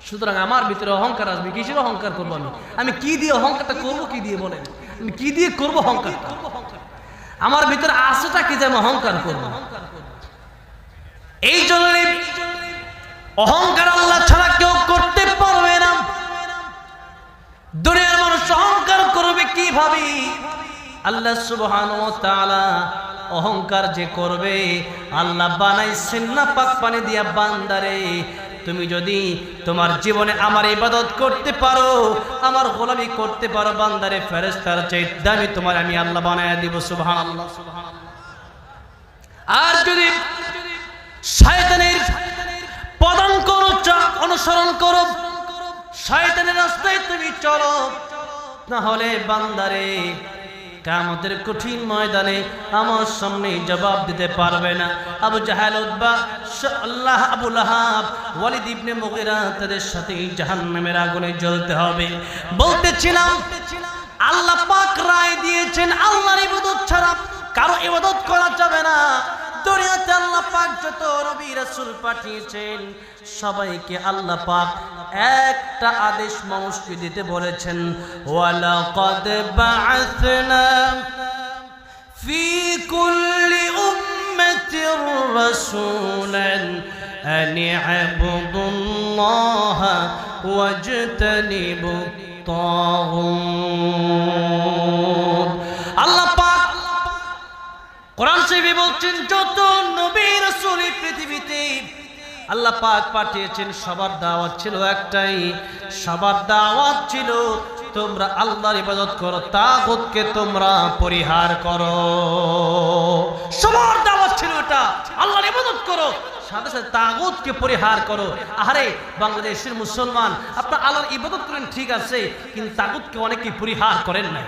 সুতরাং আমার ভিতরে অহংকার আসবে। কিসের অহংকার করবো আমি? আমি কি দিয়ে অহংকারটা করবো? কি দিয়ে বলেন? আমি কি দিয়ে করবো অহংকার? আমার ভিতরে আছেটা কি যে আমি অহংকার করবো? এই জন্য অহংকার আল্লাহ ছাড়া কেউ করতে পারবে না। দুনিয়ার মানুষ অহংকার করবে কিভাবে? আল্লাহ সুবহানাহু ওয়া তাআলা অহংকার যে করবে, আল্লাহ বানাইছেন না পাক পানি দিয়া, বান্দারে তুমি যদি তোমার জীবনে আমার ইবাদত করতে পারো, আমার গোলামি করতে পারো, বান্দারে ফেরেশতার চাইতে দামি তোমার আমি আল্লাহ বানায়া দিব। সুবহানাল্লাহ, সুবহানাল্লাহ। আর যদি শয়তানের পদাঙ্ক অনুসরণ করো, শয়তানের রাস্তায় তুমি চলো, তাহলে বান্দারে কিয়ামতের কঠিন ময়দানে আমার সামনে জবাব দিতে পারবে না। আবু জাহেল, উতবা, আবু লাহাব, ওয়ালিদ ইবনে মুগীরা, তাদের সাথে জাহান্নামের আগুনে জ্বলতে হবে। বলতেছিলাম, আল্লাহ পাক রায় দিয়েছেন আল্লাহর ইবাদত ছাড়া কারো ইবাদত করা যাবে না। দুনিয়াতে আল্লাহ পাক যত নবী রাসূল পাঠিয়েছেন, সবাইকে আল্লাহ পাক একটা আদেশ মানুষকে দিতে বলেছেন, ওয়ালাকাদ বা'আসনা ফি কুল্লি উম্মাতির রাসূলান আন ই'বুদুল্লাহা ওয়াজতানিবুত তাগুত। আল্লাহ পাক কোরআন শরীফে বলছেন, যত নবী রাসূল পৃথিবীতে আল্লাহ পাক পাঠিয়েছেন, সবার দাওয়াত ছিল একটাই। সবার দাওয়াত ছিল তোমরা আল্লাহর ইবাদত করো, তাগুতকে তোমরা পরিহার করো। সবার দাওয়াত ছিল এটা, আল্লাহর ইবাদত করো, সাথে সাথে তাগুতকে পরিহার করো। আরে বাংলাদেশের মুসলমান, আপনারা আল্লাহর ইবাদত করেন ঠিক আছে, কিন্তু তাগুতকে অনেকে পরিহার করেন না।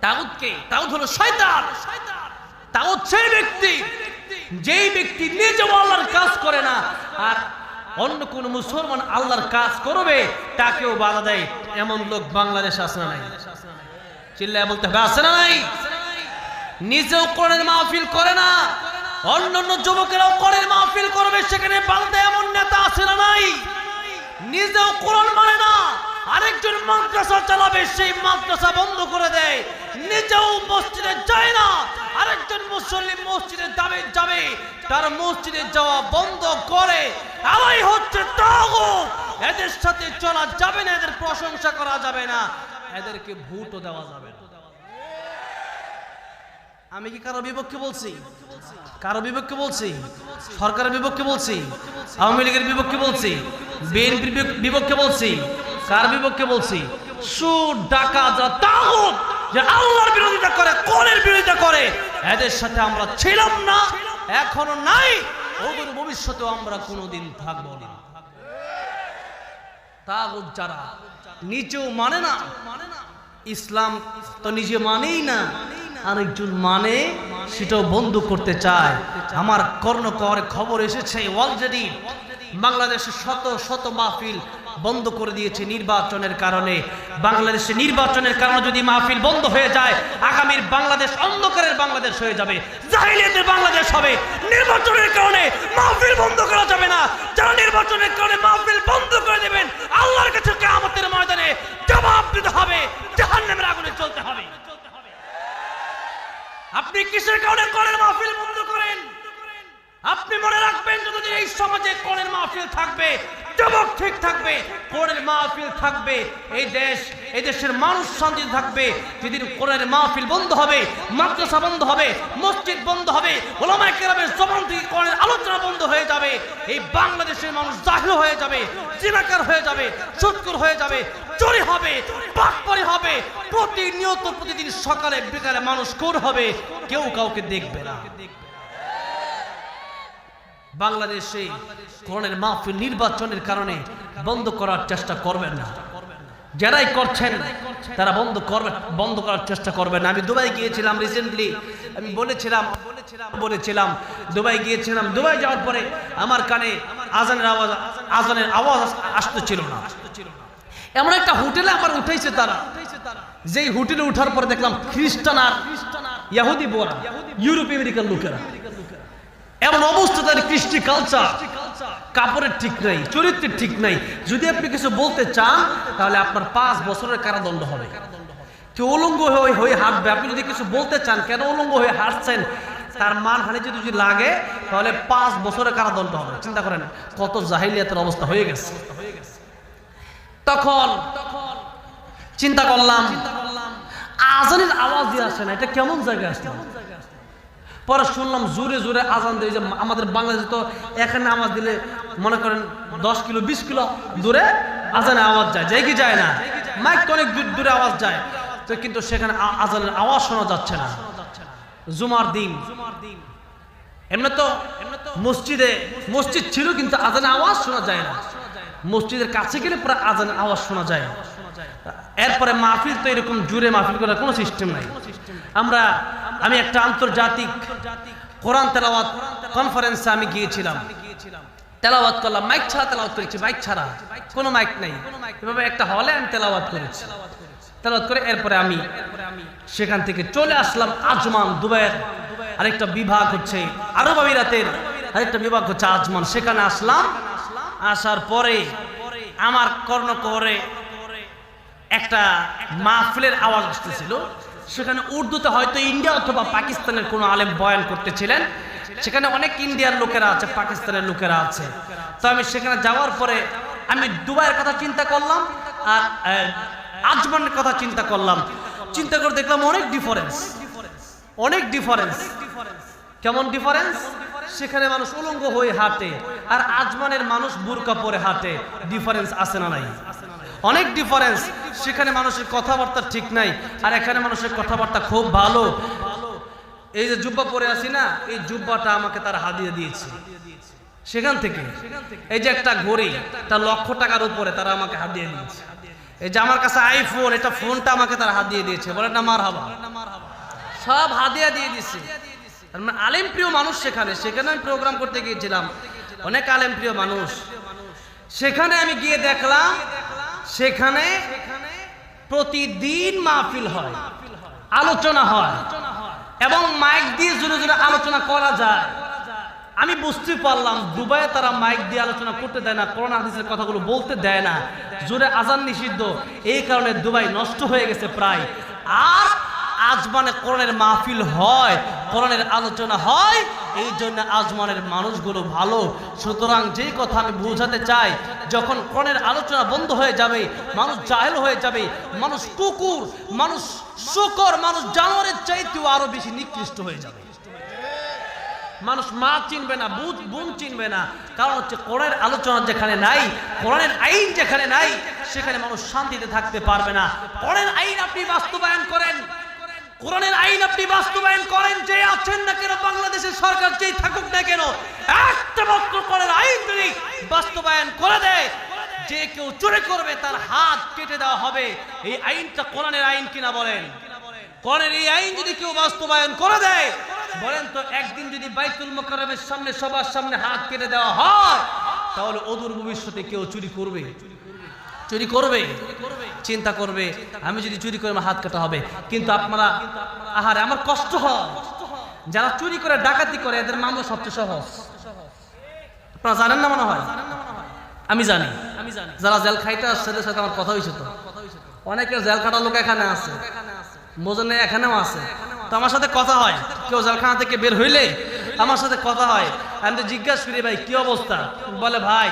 তাগুতকে, তাগুত হলো শয়তান। তাগুত সেই ব্যক্তি যেই ব্যক্তি নিজেও আল্লাহর কাজ করে না, আর অন্য কোন মুসলমান আল্লাহর কাজ করবে তাকেও বাধা দেয়। এমন লোক বাংলাদেশে আছে না নাই? চিল্লায় বলতে হবে, আছে না নাই? নিজেও কোরআনের মাহফিল করে না, অন্যান্য যুবকেরাও কোরআনের মাহফিল করবে, সেখানে বাধা দেয় এমন নেতা আছে না নাই? নিজেও কোরআন মানে না, আরেক আরেকজন মাদ্রাসা চালাবে, সেই মাদ্রাসা বন্ধ করে দেয়, নিজেও মসজিদে যায় না, আরেকজন মুসল্লি মসজিদে যাবে, তার মসজিদে যাওয়া বন্ধ করে, এরাই হচ্ছে তাগুত। এদের সাথে চলা যাবে না, এদের প্রশংসা করা যাবে না, এদেরকে ভোটও দেওয়া যাবে না। আমি কি কারো বিপক্ষে বলছি? কারো বিপক্ষে বলছি? সরকারের বিপক্ষে বলছি? আওয়ামী লীগের বিপক্ষে বলছি? বিএনপির বিপক্ষে বলছি? কার বিপক্ষে বলছি? সুদ, ডাকাত, যারা তাগুত, যে আল্লাহর বিরোধিতা করে, কোরআনের বিরোধিতা করে, এদের সাথে আমরা ছিলাম না, এখনো নাই, ওদের ভবিষ্যতেও আমরা কোনোদিন থাকবো না। তাগুত যারা নিজেও মানে না, ইসলাম তো নিজে মানেই না, আরেকজন মানে সেটাও বন্ধ করতে চায়। আমার কর্ণকর খবর এসেছে, অলরেডি বাংলাদেশে শত শত মাহফিল বন্ধ করে দিয়েছে নির্বাচনের কারণে। বাংলাদেশে নির্বাচনের কারণে যদি মাহফিল বন্ধ হয়ে যায়, আগামীর বাংলাদেশ অন্ধকারের বাংলাদেশ হয়ে যাবে, জাহিলিয়াতের বাংলাদেশ হবে। নির্বাচনের কারণে মাহফিল বন্ধ করা যাবে না। যারা নির্বাচনের কারণে মাহফিল বন্ধ করে দেবেন, আল্লাহর কাছে কিয়ামতের ময়দানে জবাব দিতে হবে, জাহান্নামের আগুনে চলতে হবে। আপনি কিসের কারণে কোরআনের মাহফিল বন্ধ করেন? আপনি মনে রাখবেন, যদি এই সমাজে কোরআনের মাহফিল থাকবে, যুবক ঠিক থাকবে, কোরআনের মাহফিল থাকবে, এই দেশের মানুষ শান্তিতে থাকবে। যেদিন কোরআনের মাহফিল বন্ধ হবে, মাদ্রাসা বন্ধ হবে, মসজিদ বন্ধ হবে, উলামায়ে কেরামের জবান থেকে কোরআনের আলোচনা বন্ধ হয়ে যাবে, এই বাংলাদেশের মানুষ জাহিল হয়ে যাবে, জিনাকার হয়ে যাবে, সুদখোর হয়ে যাবে, চুরি হবে, বাটপারি হবে, প্রতিনিয়ত প্রতিদিন সকালে বিকালে মানুষ খুন হবে, কেউ কাউকে দেখবে না। বাংলাদেশে কোরআনের মাহফিল নির্বাচনের কারণে বন্ধ করার চেষ্টা করবেন না। যারাই করছেন তারা বন্ধ করার চেষ্টা করবেন না। আমি দুবাই গিয়েছিলাম রিসেন্টলি, আমি বলেছিলাম দুবাই গিয়েছিলাম। দুবাই যাওয়ার পরে আমার কানে আজানের আওয়াজ আসতেছিল না। এমন একটা হোটেলে আমার উঠাইছে তারা, যেই হোটেলে উঠার পরে দেখলাম খ্রিস্টান আর ইহুদি বোরা, ইউরোপ আমেরিকার লোকেরা। এমন অবস্থা, তার কৃষ্টি কালচার, কাপড়ের ঠিক নাই, চরিত্রের ঠিক নাই। যদি আপনি কিছু বলতে চান তাহলে আপনার 5 বছরের কারাদণ্ড হবে। কেউ উলঙ্গ হয়ে হাঁটবে, আপনি যদি কিছু বলতে চান, কেন উলঙ্গ হয়ে হাঁটছেন, তার মানহানি যদি লাগে তাহলে 5 বছরের কারাদণ্ড হবে। চিন্তা করেন কত জাহিলিয়াতের অবস্থা হয়ে গেছে। তখন চিন্তা করলাম, আজানের আওয়াজ দিয়ে আসে না, এটা কেমন জায়গায় আসলাম। পরে শুনলাম জোরে জোরে আজান দিয়ে, যে আমাদের বাংলাদেশে তো এখানে আওয়াজ দিলে মনে করেন 10 কিলো 20 কিলো দূরে আজানে আওয়াজ যায় কি যায় না? মাইক তো অনেক দূরে আওয়াজ যায়, তো কিন্তু সেখানে আজানের আওয়াজ শোনা যাচ্ছে না। জুমার দিন এমনি তো মসজিদ ছিল, কিন্তু আজানের আওয়াজ শোনা যায় না। মসজিদের কাছে গেলে পুরো আজানের আওয়াজ শোনা যায়। এরপরে মাহফিল তো এরকম জুড়ে মাহফিল করার কোনো সিস্টেম নাই। আমি একটা আন্তর্জাতিক কোরআন তেলাওয়াত কনফারেন্সে আমি গিয়েছিলাম, তেলাওয়াত করলাম, মাইক ছাড়া তেলাওয়াত করেছি, মাইক ছাড়া, কোনো মাইক নাই, এভাবে একটা হলে আমি তেলাওয়াত করেছি। তেলাওয়াত করে এরপরে আমি সেখান থেকে চলে আসলাম আজমান। দুবাইয়ের আরেকটা বিভাগ হচ্ছে, আরব আমিরাতের আরেকটা বিভাগ হচ্ছে আজমান। সেখানে আসলাম, আসার পরে আমার কর্ণকরে একটা মাহফিলের আওয়াজ আসতেছিল। সেখানে উর্দুতে হয়তো ইন্ডিয়া অথবা পাকিস্তানের কোনো আলেম বয়ান করতেছিলেন। সেখানে অনেক ইন্ডিয়ার লোকেরা আছে, পাকিস্তানের লোকেরা আছে। তো আমি সেখানে যাওয়ার পরে আমি দুবাইয়ের কথা চিন্তা করলাম আর আজমানের কথা চিন্তা করলাম। চিন্তা করে দেখলাম অনেক ডিফারেন্স। কেমন ডিফারেন্স? সেখানে মানুষ উলঙ্গ হয়ে হাঁটে, আর আজমানের মানুষ বুরকা পরে হাঁটে। ডিফারেন্স আছে না নাই? অনেক ডিফারেন্স। সেখানে মানুষের কথাবার্তা ঠিক নাই, আর এখানে মানুষের কথাবার্তা খুব ভালো। এই যে জুব্বা পরে আছি না, এই জুব্বাটা আমাকে তারা হাদিয়া দিয়েছে সেখান থেকে। এই যে একটা ঘড়ি, তা লক্ষ টাকার উপরে তারা আমাকে হাদিয়া দিয়েছে। এই যে আমার কাছে আইফোন, এটা ফোনটা আমাকে তারা হাদিয়া দিয়েছে। বলেন না মারহাবা? সব হাদিয়া দিয়ে দিচ্ছে। আলেম প্রিয় মানুষ সেখানে আমি প্রোগ্রাম করতে গিয়েছিলাম, অনেক আলেম প্রিয় মানুষ। সেখানে আমি গিয়ে দেখলাম সেখানে প্রতিদিন মাহফিল হয়, আলোচনা হয়, এবং মাইক দিয়ে জোরে জোরে আলোচনা করা যায়। আমি বুঝতে পারলাম দুবাইয়ে তারা মাইক দিয়ে আলোচনা করতে দেয় না, কোরআন হাদিসের কথাগুলো বলতে দেয় না, জোরে আজান নিষিদ্ধ, এই কারণে দুবাই নষ্ট হয়ে গেছে প্রায়। আর আজমানে কোরআনের মাহফিল হয়, কোরআনের আলোচনা হয়, এই জন্য আজমানের মানুষগুলো ভালো। সুতরাং যেই কথা আমি বোঝাতে চাই, যখন কোরআনের আলোচনা বন্ধ হয়ে যাবে, মানুষ জাহেল হয়ে যাবে, মানুষ কুকুর, মানুষ শূকর, মানুষ জানোয়ারের চাইতেও আরো বেশি নিকৃষ্ট হয়ে যাবে। মানুষ মা চিনবে না, বোন চিনবে না। কারণ হচ্ছে কোরআনের আলোচনা যেখানে নাই, কোরআনের আইন যেখানে নাই, সেখানে মানুষ শান্তিতে থাকতে পারবে না। কোরআনের আইন আপনি বাস্তবায়ন করেন, কোরআনের আইন আপনি বাস্তবায়ন করেন, যে আছেন না কেন বাংলাদেশের সরকার যেই থাকুক না কেন, একটা মাত্র কোরআনের আইন যদি বাস্তবায়ন করে দেয়, যে কেউ চুরি করবে তার হাত কেটে দেওয়া হবে। এই আইনটা কোরআনের আইন কিনা বলেন? কোরআনের এই আইন যদি কেউ বাস্তবায়ন করে দেয়, বলেন তো একদিন যদি বাইতুল মুকাররমের সামনে সবার সামনে হাত কেটে দেওয়া হয়, তাহলে অদূর ভবিষ্যতে কেউ চুরি করবে? চুরি করবে? চিন্তা করবে আমি যদি চুরি করে আমার হাত কাটা হবে। কিন্তু আপনারা, আহারে আমার কষ্ট হয়, যারা চুরি করে ডাকাতি করে এদের মামলা সবচেয়ে সহজ। আপনারা জানেন না মনে হয়? আমি জানি। যারা জেল খাইতে আসছে তাদের সাথে আমার কথা হয়েছে, তো অনেকের জেল খাটার লোক এখানে আছে, মোজনে এখানেও আছে, তো আমার সাথে কথা হয়। কেউ জেলখানা থেকে বের হইলে আমার সাথে কথা হয়, আমি তো জিজ্ঞাসা করি ভাই কি অবস্থা, বলে ভাই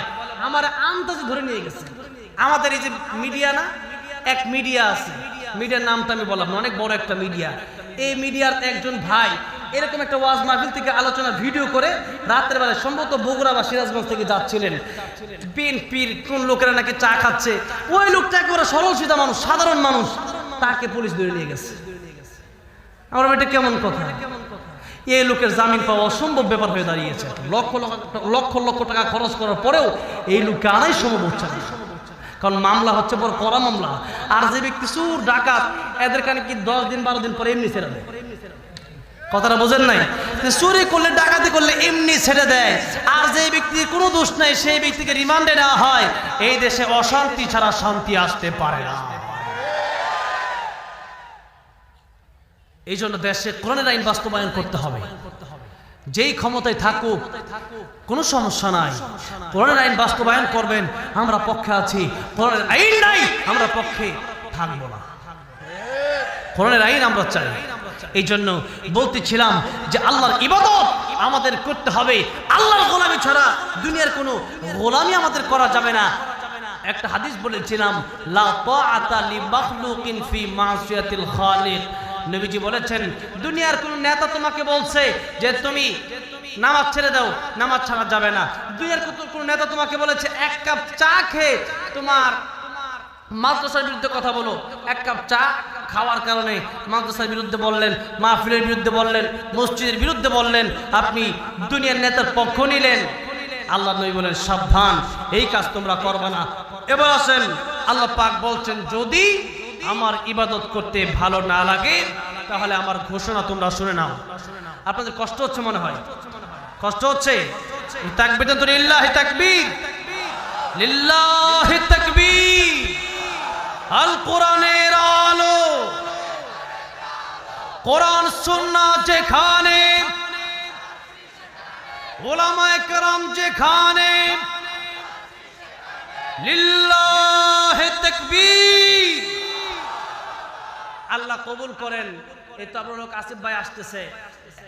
আমার আন্দাজে ধরে নিয়ে গেছে। আমাদের এই যে মিডিয়া না, এক মিডিয়া আছে, মিডিয়ার নামটা আমি বললাম না, অনেক বড় একটা মিডিয়া। এই মিডিয়ার একজন ভাই এরকম একটা ওয়াজ মাহফিল থেকে আলোচনা ভিডিও করে রাতের বেলায় সম্ভবত বগুড়া বা সিরাজগঞ্জ থেকে যাচ্ছিলেন, বিএনপির কোন লোকেরা নাকি চা খাচ্ছে, ওই লোকটা একেবারে সরল সিধা মানুষ, সাধারণ মানুষ, তাকে পুলিশ ধরে নিয়ে গেছে। আমার এটা কেমন কথা? এই লোকের জামিন পাওয়া অসম্ভব ব্যাপার হয়ে দাঁড়িয়েছে। লক্ষ লক্ষ লক্ষ টাকা খরচ করার পরেও এই লোককে আনাই সম্ভব হচ্ছে না, কারণ মামলা হচ্ছে বড় কড়া মামলা। আর যে ব্যক্তি চোর ডাকাত, এদের কানে কি 10 দিন 12 দিন পরে এমনি ছেড়ে দেয়? কথাটা বোঝেন নাই? চুরি করলে ডাকাতি করলে এমনি ছেড়ে দেয়। আর যে ব্যক্তির কোনো দোষ নাই সেই ব্যক্তিকে রিমান্ডে নেওয়া হয়। এই দেশে অশান্তি ছাড়া শান্তি আসতে পারে না। এই জন্য দেশে কোরআনের আইন বাস্তবায়ন করতে হবে। যেই ক্ষমতায় থাকুক কোনো সমস্যা নাই, কোরআনের আইন বাস্তবায়ন করবেন, আমরা পক্ষে আছি। কোরআনের আইন নাই, আমরা পক্ষে থাকবো না। কোরআনের আইন আমরা চাই। এই জন্য বলতেছিলাম যে আল্লাহর ইবাদত আমাদের করতে হবে, আল্লাহর গোলামি ছাড়া দুনিয়ার কোনো গোলামি আমাদের করা যাবে না। একটা হাদিস বলেছিলাম, লা তাআতা লিমাখলুকিন ফি মাসিয়াতিল খালিক। নবীজি বলেছেন, দুনিয়ার কোন নেতা তোমাকে বলছে যে তুমি নামাজ ছেড়ে দাও, নামাজ ছাড়া যাবে না। দুনিয়ার কোন নেতা তোমাকে বলেছে এক কাপ চা খেয়ে তোমার মাদ্রাসার বিরুদ্ধে কথা বলো, এক কাপ চা খাওয়ার কারণে মাদ্রাসার বিরুদ্ধে বললেন, মাহফিলের বিরুদ্ধে বললেন, মসজিদের বিরুদ্ধে বললেন, আপনি দুনিয়ার নেতার পক্ষ নিলেন। আল্লাহ নবী বলেন সাবধান, এই কাজ তোমরা করবে না। এবার আসেন, আল্লাহ পাক বলছেন যদি আমার ইবাদত করতে ভালো না লাগে তাহলে আমার ঘোষণা তোমরা শুনে নাও। আপনাদের কষ্ট হচ্ছে মনে হয়? কষ্ট হচ্ছে? তাকবীর তো লিল্লাহি তাকবীর, লিল্লাহি তাকবীর। আল কোরআনের আলো, কোরআন সুন্নাহ যেখানে, উলামায়ে কেরাম যেখানে, লিল্লাহি তাকবীর। আল্লাহ কবুল করেন। এই তো আপনার লোক আসিফ ভাই আসতেছে,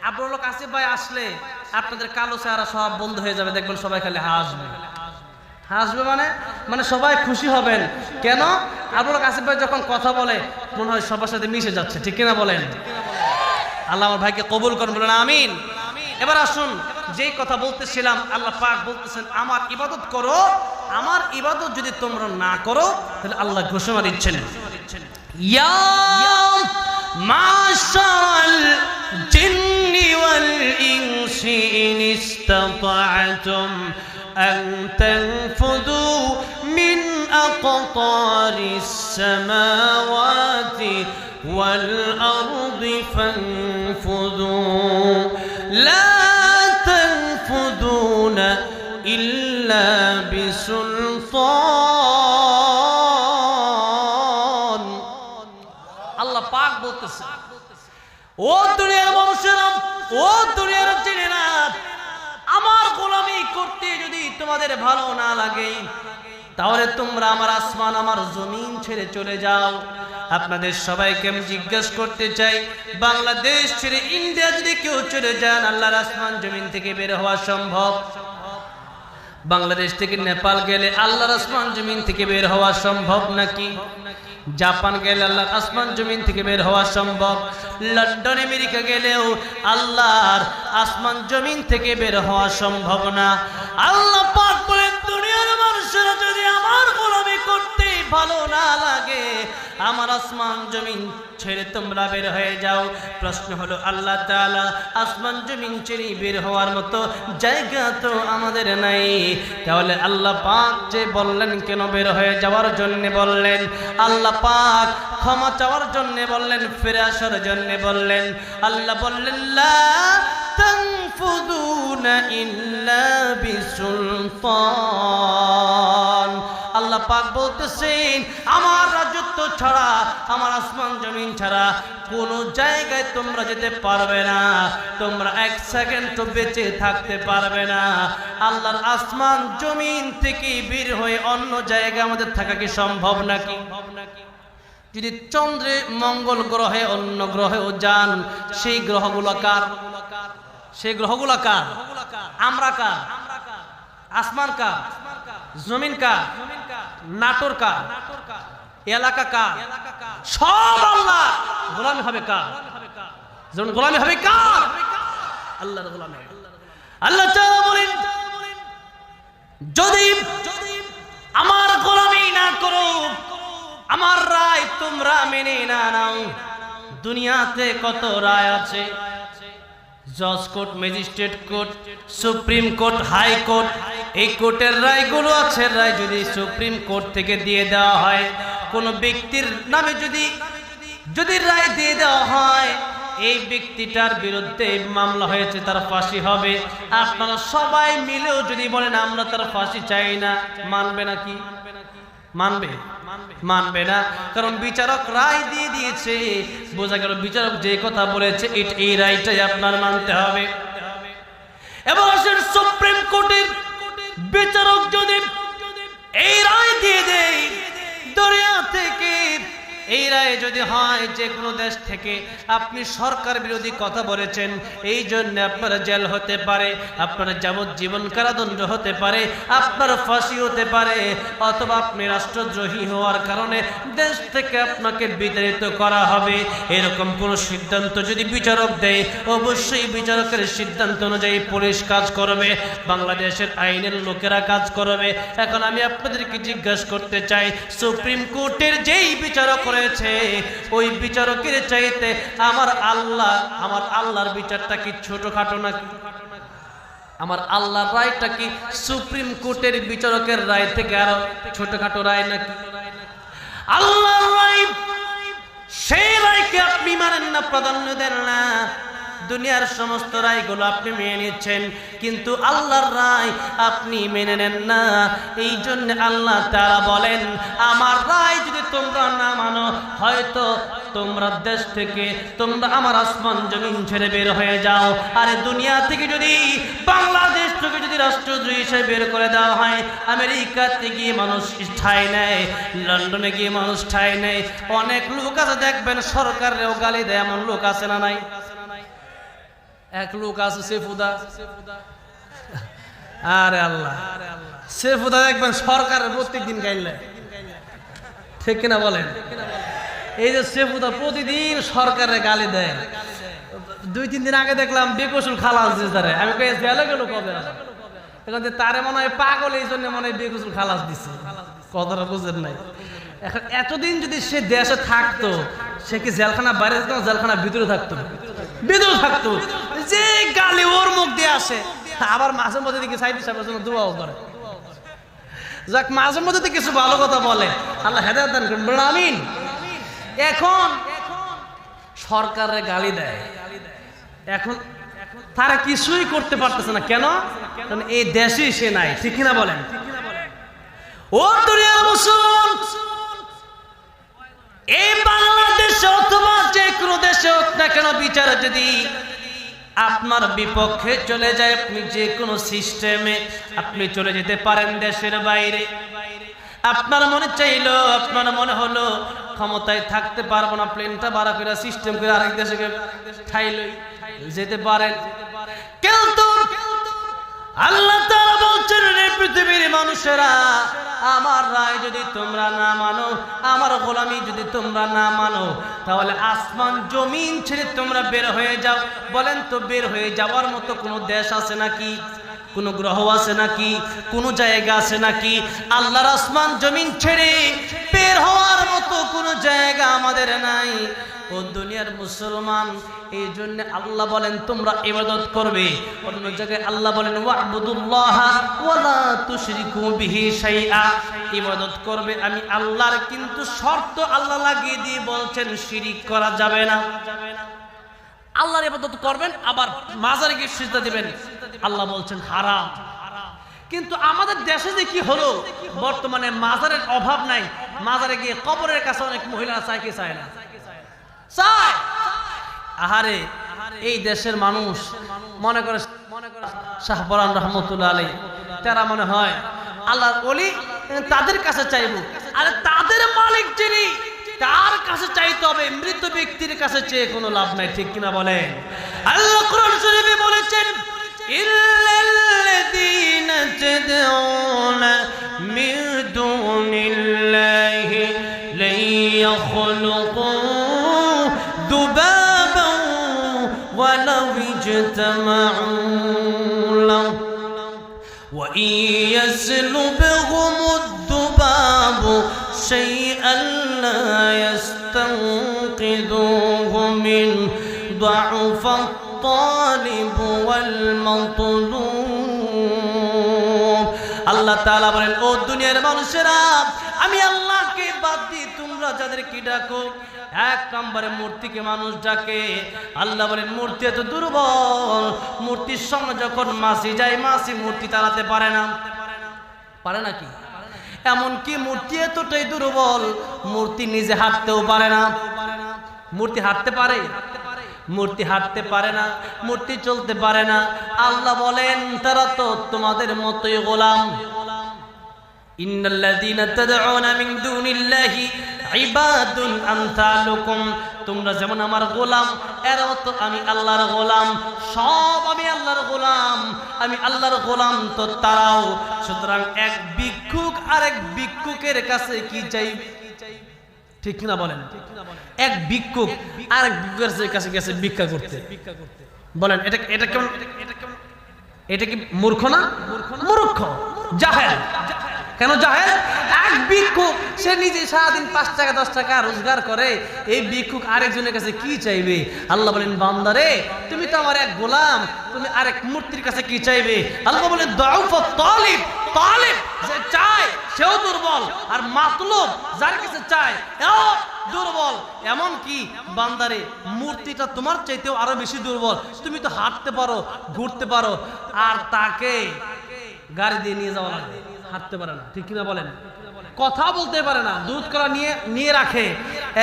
আপনার লোক আসিফ ভাই আসলে আপনাদের কালো চেহারা সব বন্ধ হয়ে যাবে, দেখবেন সবাই খালি হাসবে। হাসবে মানে সবাই খুশি হবেন। কেন? আপনার আসিফ ভাই যখন কথা বলে মনে হয় সবার সাথে মিশে যাচ্ছে, ঠিক কিনা বলেন? আল্লাহ আমার ভাইকে কবুল করেন, বলেন আমিন। এবার আসুন, যেই কথা বলতেছিলাম, আল্লাহ পাক বলতেছেন আমার ইবাদত করো। আমার ইবাদত যদি তোমরা না করো তাহলে আল্লাহ ঘোষণা দিচ্ছেন, ইয়া মাশারাল জিন্নি ওয়াল ইনসি ইন ইসতাতা'তুম আন তানফুযু মিন আকতারিস সামাওয়াতি ওয়াল আরদি ফানফুযু লা তানফুযুনা ইল্লা বিসুলতান। আল্লাহ পাক বলতেছে, ও দুনিয়ার মানুষেরা, ও দুনিয়ার জিনেরা, আমার তোমাদের ভালো না লাগে তাহলে তোমরা আমার আসমান আমার জমিন ছেড়ে চলে যাও। আপনাদের সবাইকে আমি জিজ্ঞাসা করতে চাই, বাংলাদেশ ছেড়ে ইন্ডিয়া যদি কেউ চলে যান, আল্লাহর আসমান জমিন থেকে বের হওয়া সম্ভব? বাংলাদেশ থেকে নেপাল গেলে আল্লাহর আসমান জমিন থেকে বের হওয়া সম্ভব নাকি? জাপান গেলে আল্লাহর আসমান জমিন থেকে বের হওয়া সম্ভব? লন্ডন আমেরিকা গেলেও আল্লাহর আসমান জমিন থেকে বের হওয়া সম্ভব না। আল্লাহ পাক বলেন, দুনিয়ার মানুষেরা যদি আমার গোলামি করতে ভালো না লাগে, আমার আসমান জমিন ছেড়ে তোমরা বের হয়ে যাও। প্রশ্ন হলো, আল্লাহ তাআলা আসমান জমিন ছেড়ে বের হওয়ার মতো জায়গা তো আমাদের নাই, তাহলে আল্লাহ পাক যে বললেন কেন বের হয়ে যাওয়ার জন্য বললেন? আল্লাহ পাক ক্ষমা চাওয়ার জন্য বললেন, ফিরে আসার জন্য বললেন? আল্লাহ বললেন, লা তানফুদুনা ইল্লা বিসুলতান। আল্লাহ পাক বলতেছেন, আমার রাজত্ব ছাড়া, আমার আসমান জমিন ছাড়া কোন জায়গায় তোমরা যেতে পারবে না, তোমরা এক সেকেন্ড তো বেঁচে থাকতে পারবে না। আল্লাহর আসমান জমিন থেকে বের হয়ে অন্য জায়গায় আমাদের থাকা কি সম্ভব নাকি? যদি চন্দ্রে, মঙ্গল গ্রহে, অন্য গ্রহেও যান, সেই গ্রহগুলো কার? সেই গ্রহগুলো কার? আমরা কার? আসমান কার? জমিন কার? নাটোর কার? এলাকা কার? সব আল্লাহ। গোলামি হবে কার? যখন গোলামি হবে কার? আল্লাহর গোলামি। আল্লাহ তাআলা বলেন, যদি আমার গোলামি না করো, আমার রায় তোমরা মেনে না নাও। দুনিয়াতে কত রায় আছে, জজ court, magistrate court, supreme court, high court, এই কোর্টের রায়গুলো আছে। রায় যদি সুপ্রিম কোর্ট থেকে দিয়ে দেওয়া হয়, কোন ব্যক্তির নামে যদি রায় দিয়ে দেওয়া হয়, এই ব্যক্তিটার বিরুদ্ধে মামলা হয়েছে, তার ফাঁসি হবে, আপনারা সবাই মিলেও যদি বলেন আমরা তার ফাঁসি চাই না, মানবে নাকি? মানবে? মানবে না। কারণ বিচারক রায় দিয়ে দিয়েছে, বোঝা গেল বিচারক যে কথা বলেছে এই রায়টাই আপনার মানতে হবে। এবং সুপ্রিম কোর্টের বিচারক যদি এই রায় দিয়ে দেয়, দুনিয়া থেকে এই রায় যদি হয় যে কোনো দেশ থেকে আপনি সরকার বিরোধী কথা বলেছেন, এই জন্য আপনার জেল হতে পারে, আপনার যাবজ্জীবন কারাদণ্ড হতে পারে, আপনার ফাঁসি হতে পারে, অথবা আপনি রাষ্ট্রদ্রোহী হওয়ার কারণে দেশ থেকে আপনাকে বিতাড়িত করা হবে। এরকম কোনো সিদ্ধান্ত যদি বিচারক দেয়, অবশ্যই বিচারকের সিদ্ধান্ত অনুযায়ী পুলিশ কাজ করবে, বাংলাদেশের আইনের লোকেরা কাজ করবে। এখন আমি আপনাদেরকে জিজ্ঞাসা করতে চাই, সুপ্রিম কোর্টের যেই বিচারক রয়েছে, ওই বিচারকের চাইতে আমার আল্লাহর বিচারটা কি ছোটখাটো নাকি? আমার আল্লাহর রায়টা কি সুপ্রিম কোর্টের বিচারকের রায় থেকে আরো ছোটখাটো রায় নাকি? আল্লাহর রায়, সেই রায়কে আপনি মানেন না, প্রাধান্য দেন না। দুনিয়ার সমস্ত রায়গুলো আপনি মেনে নিচ্ছেন, কিন্তু আল্লাহর রায় আপনি মেনে নেন না। এই জন্য আল্লাহ তাআলা বলেন, আমার রায় যদি তোমরা না মানো, হয়তো তোমরা দেশ থেকে, তোমরা আমার আসমান জমিন ছেড়ে বের হয়ে যাও। আরে দুনিয়া থেকে যদি, বাংলাদেশ থেকে যদি রাষ্ট্রদ্রোহী হিসেবে বের করে দেওয়া হয়, আমেরিকাতে গিয়ে মানুষ ঠাঁই নেয়, লন্ডনে গিয়ে মানুষ ঠাঁই নেয়। অনেক লোক আছে দেখবেন সরকারেও গালি দেয়, এমন লোক আছে না নাই? এক লোক আছে সেফুদা, আরে আল্লাহ, সেফুদা দেখবেন সরকারের প্রত্যেকদিন গাইলে, ঠিক কিনা বলেন? এই যে সেফুদা প্রতিদিন সরকারের গালি দেয়। 2-3 দিন আগে দেখলাম বেকসুর খালাস দিচ্ছে, আমি গেল কবে, এখন তারে মনে হয় পাগল, এই জন্য মনে হয় বেকসুর খালাস দিচ্ছে। কথাটা বুঝেন নাই? এখন এতদিন যদি সে দেশে থাকতো, সে কি জেলখানা বাইরে থাকতো, জেলখানা ভিতরে থাকতো? ভিতরে থাকতো। যে গালি ওর মুখ দিয়ে আসে, আবার মাঝে মধ্যে দিকে সাইদ সাহেবের জন্য দোয়াও করে, যাক মাঝে মধ্যে কিছু ভালো কথা বলে, আল্লাহ হেদায়েত দান করুন, বলেন আমিন। এখন সরকারের গালি দেয়, এখন তারা কিছুই করতে পারতেছে না। কেন? কারণ এই দেশেই সে নাই, ঠিক কিনা বলেন? ও দুনিয়ার মুসলমান, এই বাংলাদেশে অথবা যে কোনো দেশে হোক না কেন, বিচার যদি আপনার বিপক্ষে চলে যায়, আপনি যে কোনো সিস্টেমে আপনি চলে যেতে পারেন দেশের বাইরে। আপনার মনে চাইলো, আপনার মনে হলো ক্ষমতায় থাকতে পারবো না, প্লেনটা ভাড়া করে সিস্টেম করে আরেক দেশে ঠাইলই যেতে পারেন। কিন্তু আল্লাহ তাআলা বলছেন, রে পৃথিবীর মানুষেরা, আমার রায় যদি তোমরা না মানো, আমার গোলামি যদি তোমরা না মানো, তাহলে আসমান জমিন ছেড়ে তোমরা বের হয়ে যাও। বলেন তো, বের হয়ে যাওয়ার মতো কোনো দেশ আছে নাকি? কোনো গ্রহ আছে নাকি? কোনো জায়গা আছে নাকি? আল্লাহর আসমান জমিন ছেড়ে বের হওয়ার মতো কোনো জায়গা আমাদের নাই। ও দুনিয়ার মুসলমান, এই জন্য আল্লাহ বলেন তোমরা ইবাদত করবে। অন্য জায়গায় আল্লাহ বলেন ওয়া'বুদুল্লাহ ওয়া লা তুশরিকু বিহি শাইআ, ইবাদত করবে আমি আল্লাহর, কিন্তু শর্ত আল্লাহ লাগিয়ে দিয়ে বলছেন শিরিক করা যাবে না। আল্লাহর ইবাদত করবেন, আবার মাজারে গিয়ে সিজদা দিবেন, আল্লাহ বলছেন হারাম। কিন্তু আমাদের দেশে যে কি হলো, বর্তমানে মাজারের অভাব নাই। মাজারে গিয়ে কবরের কাছে অনেক মহিলা চায় কি চায় না? চায়। আহারে, এই দেশের মানুষ মনে করে শাহপরান রহমতুল্লাহ আলাইহি, তারা মনে হয় আল্লাহর ওলি, তাদের কাছে চাইবো। আরে তাদের মালিক যিনি, তার কাছে চাইতে হবে, মৃত ব্যক্তির কাছে চেয়ে কোনো লাভ নাই। ঠিক কিনা বলেন? আল্লাহ কোরআন শরীফে বলেছেন, ইল্লাল্লাযীনা তাদউনা মিন দুনিল্লাহি লা ইয়াখলুকু দুবাবান ওয়া লাউ ইজতামাউ লাহু ওয়া ইয়াসলুবহুমুদ দুবাবু শাইআন লা ইয়াস্তানকিদুহু মিন দুআফাত الطالب والمطلوب। আল্লাহ তাআলা বলেন, ও দুনিয়ার মানুষেরা, আমি আল্লাহকে বাদ দিয়ে তোমরা যাদেরকে ডাকো, এক নম্বরে মূর্তিকে মানুষ ডাকে। আল্লাহ বলেন মূর্তি এত দুর্বল, মূর্তির সঙ্গে যখন মাসি যায়, মাসি মূর্তি তাড়াতে পারে না। পারে নাকি? এমনকি মূর্তি এতটাই দুর্বল, মূর্তি নিজে হাঁটতেও পারে না। মূর্তি হাঁটতে পারে? মূর্তি হাঁটতে পারে না, মূর্তি চলতে পারে না। আল্লাহ বলেন তারা তো তোমাদের মতোই গোলাম। ইন্নাল্লাযীনা তাদউনা মিন দুনিল্লাহি ইবাদুন আমসালুকুম, তোমরা যেমন আমার গোলাম, এর মতো আমি আল্লাহর গোলাম। সব আমি আল্লাহর গোলাম, আমি আল্লাহর গোলাম তো তারাও। সুতরাং এক ভিক্ষুক আরেক ভিক্ষুকের কাছে কি চাইবে? ঠিক কিনা বলেন? এক ভিক্ষুক আরেক ভিক্ষুকের কাছে গেছে ভিক্ষা করতে। বলেন এটা কেমন? এটা কি মূর্খ না? মূর্খ, জাহেল। কেন জাহেল? এক ভিক্ষুক সে নিজে সারাদিন 5 টাকা 10 টাকা রোজগার করে, এই ভিক্ষুক আরেকজনের কাছে কি চাইবে? আল্লাহ বলেন বান্দারে, তুমি তো আমার এক গোলাম, তুমি আরেক মূর্তির কাছে কি চাইবে? আল্লাহ বলেন দুআফাত তালিব, তালিব যে চায় সেও দুর্বল, আর মাতলুব যার কাছে চায় এও দুর্বল। এমন কি বান্দারে, মূর্তিটা তোমার চাইতেও আরো বেশি দুর্বল। তুমি তো হাঁটতে পারো, ঘুরতে পারো, আর তাকে গাড়ি দিয়ে নিয়ে যাওয়া লাগে, হাঁটতে পারে না। ঠিক কিনা বলেন? কথা বলতে পারে না, দুধ কলা নিয়ে রাখে,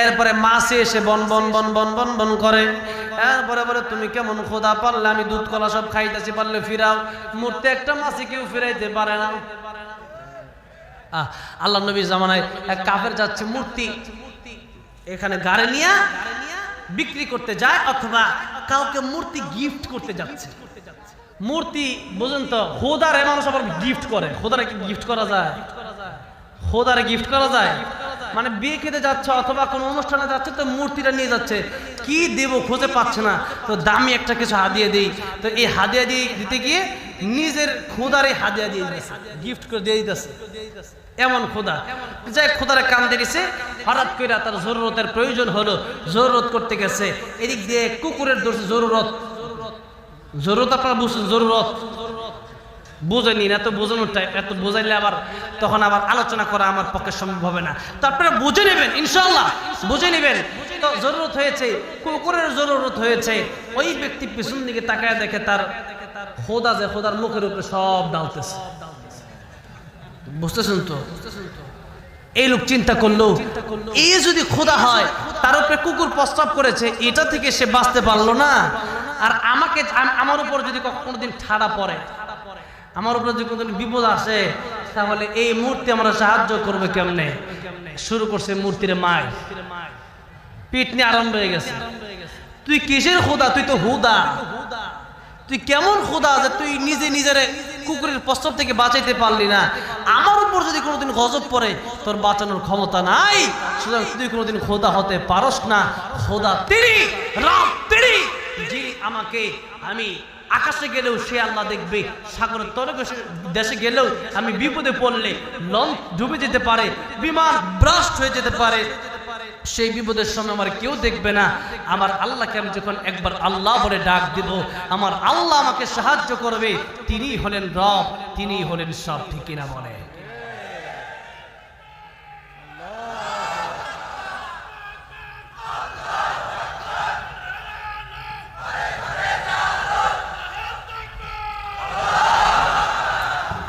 এরপরে মাসে এসে বন বন বন বন বন বন করে। এরপরে বলে তুমি কেমন খোদা, পারলে আমি দুধ কলা সব খাইতেছি, পারলে ফিরাও। মূর্তি একটা মাসে কেউ ফিরাইতে পারে না। আল্লাহ নবীর জামানায় এক কাফের যাচ্ছে মূর্তি এখানে গাড়ি নিয়ে বিক্রি করতে যায়, অথবা কাউকে মূর্তি গিফট করতে যাচ্ছে। মূর্তি বুঝেন তো, খোদারে মানুষ আবার গিফট করে। খোদারে কি গিফট করা যায়? খোদারে গিফট করা যায়? মানে বিয়ে খেতে যাচ্ছে অথবা কোনো অনুষ্ঠানে যাচ্ছে, তো মূর্তিটা নিয়ে যাচ্ছে, কি দেব খুঁজে পাচ্ছে না, তো দামি একটা কিছু হাদিয়া দিই। তো এই হাদিয়া দিয়ে দিতে গিয়ে নিজের খোদারে হাদিয়া দিয়ে দিয়েছে, গিফট করে দিয়ে দিতেছে। এমন খোদা যে খোদারে কান দিয়েছে, হঠাৎ করে তার জরুরতের প্রয়োজন হলো, জরুরত করতে গেছে, এদিক দিয়ে কুকুরের দোষে জরুরত। জরুরত আপনারা বুঝছেন? জরুরত বুঝেনি না, তো বোঝানোটা এত বোঝাইলে আবার তখন আবার আলোচনা করা আমার পক্ষে সম্ভব হবে না। তো আপনারা বুঝে নেবেন, ইনশাআল্লাহ বুঝে নেবেন। তো জরুরত হয়েছে, কুকুরের জরুরত হয়েছে, ওই ব্যক্তি পিছন দিকে তাকায় দেখে তার খোদা যে খোদার মুখের উপরে সব ডালতেছে। বুঝতেছেন তো? এই লোক চিন্তা করলো, এই যদি খোদা হয়, তার উপরে কুকুর প্রস্তাব করেছে, এটা থেকে সে বাঁচতে পারলো না, আর আমাকে আমার উপর যদি কোনোদিন ঠাড়া পড়ে, আমার উপর যদি কোনোদিন বিপদ আসে, তাহলে এই মূর্তি আমরা সাহায্য করবে কেমনে? শুরু করছে মূর্তির মায়, পিঠ নিয়ে আরম্ভ হয়ে গেছে। তুই কিসের খোদা? তুই তো হুদা। তুই কেমন খোদা যে তুই নিজে নিজের কুকুরের প্রস্তাব থেকে বাঁচাইতে পারলি না? আমার উপর যদি কোনোদিন গজব পড়ে, তোর বাঁচানোর ক্ষমতা নাই, সুতরাং তুই কোনোদিন খোদা হতে পারস না। খোদা তিনি, রব তিনি, যিনি আমাকে, আমি আকাশে গেলেও সে আল্লাহ দেখবে, সাগরের তরফে দেশে গেলেও আমি বিপদে পড়লে লঞ্চ ডুবে যেতে পারে, বিমান ব্রাস্ট হয়ে যেতে পারে, সেই বিপদের সময় আমার কেউ দেখবে না। আমার আল্লাহকে আমি যখন একবার আল্লাহ বলে ডাক দিব, আমার আল্লাহ আমাকে সাহায্য করবে। তিনি হলেন রব, তিনি হলেন সব। ঠিক কিনা বলে?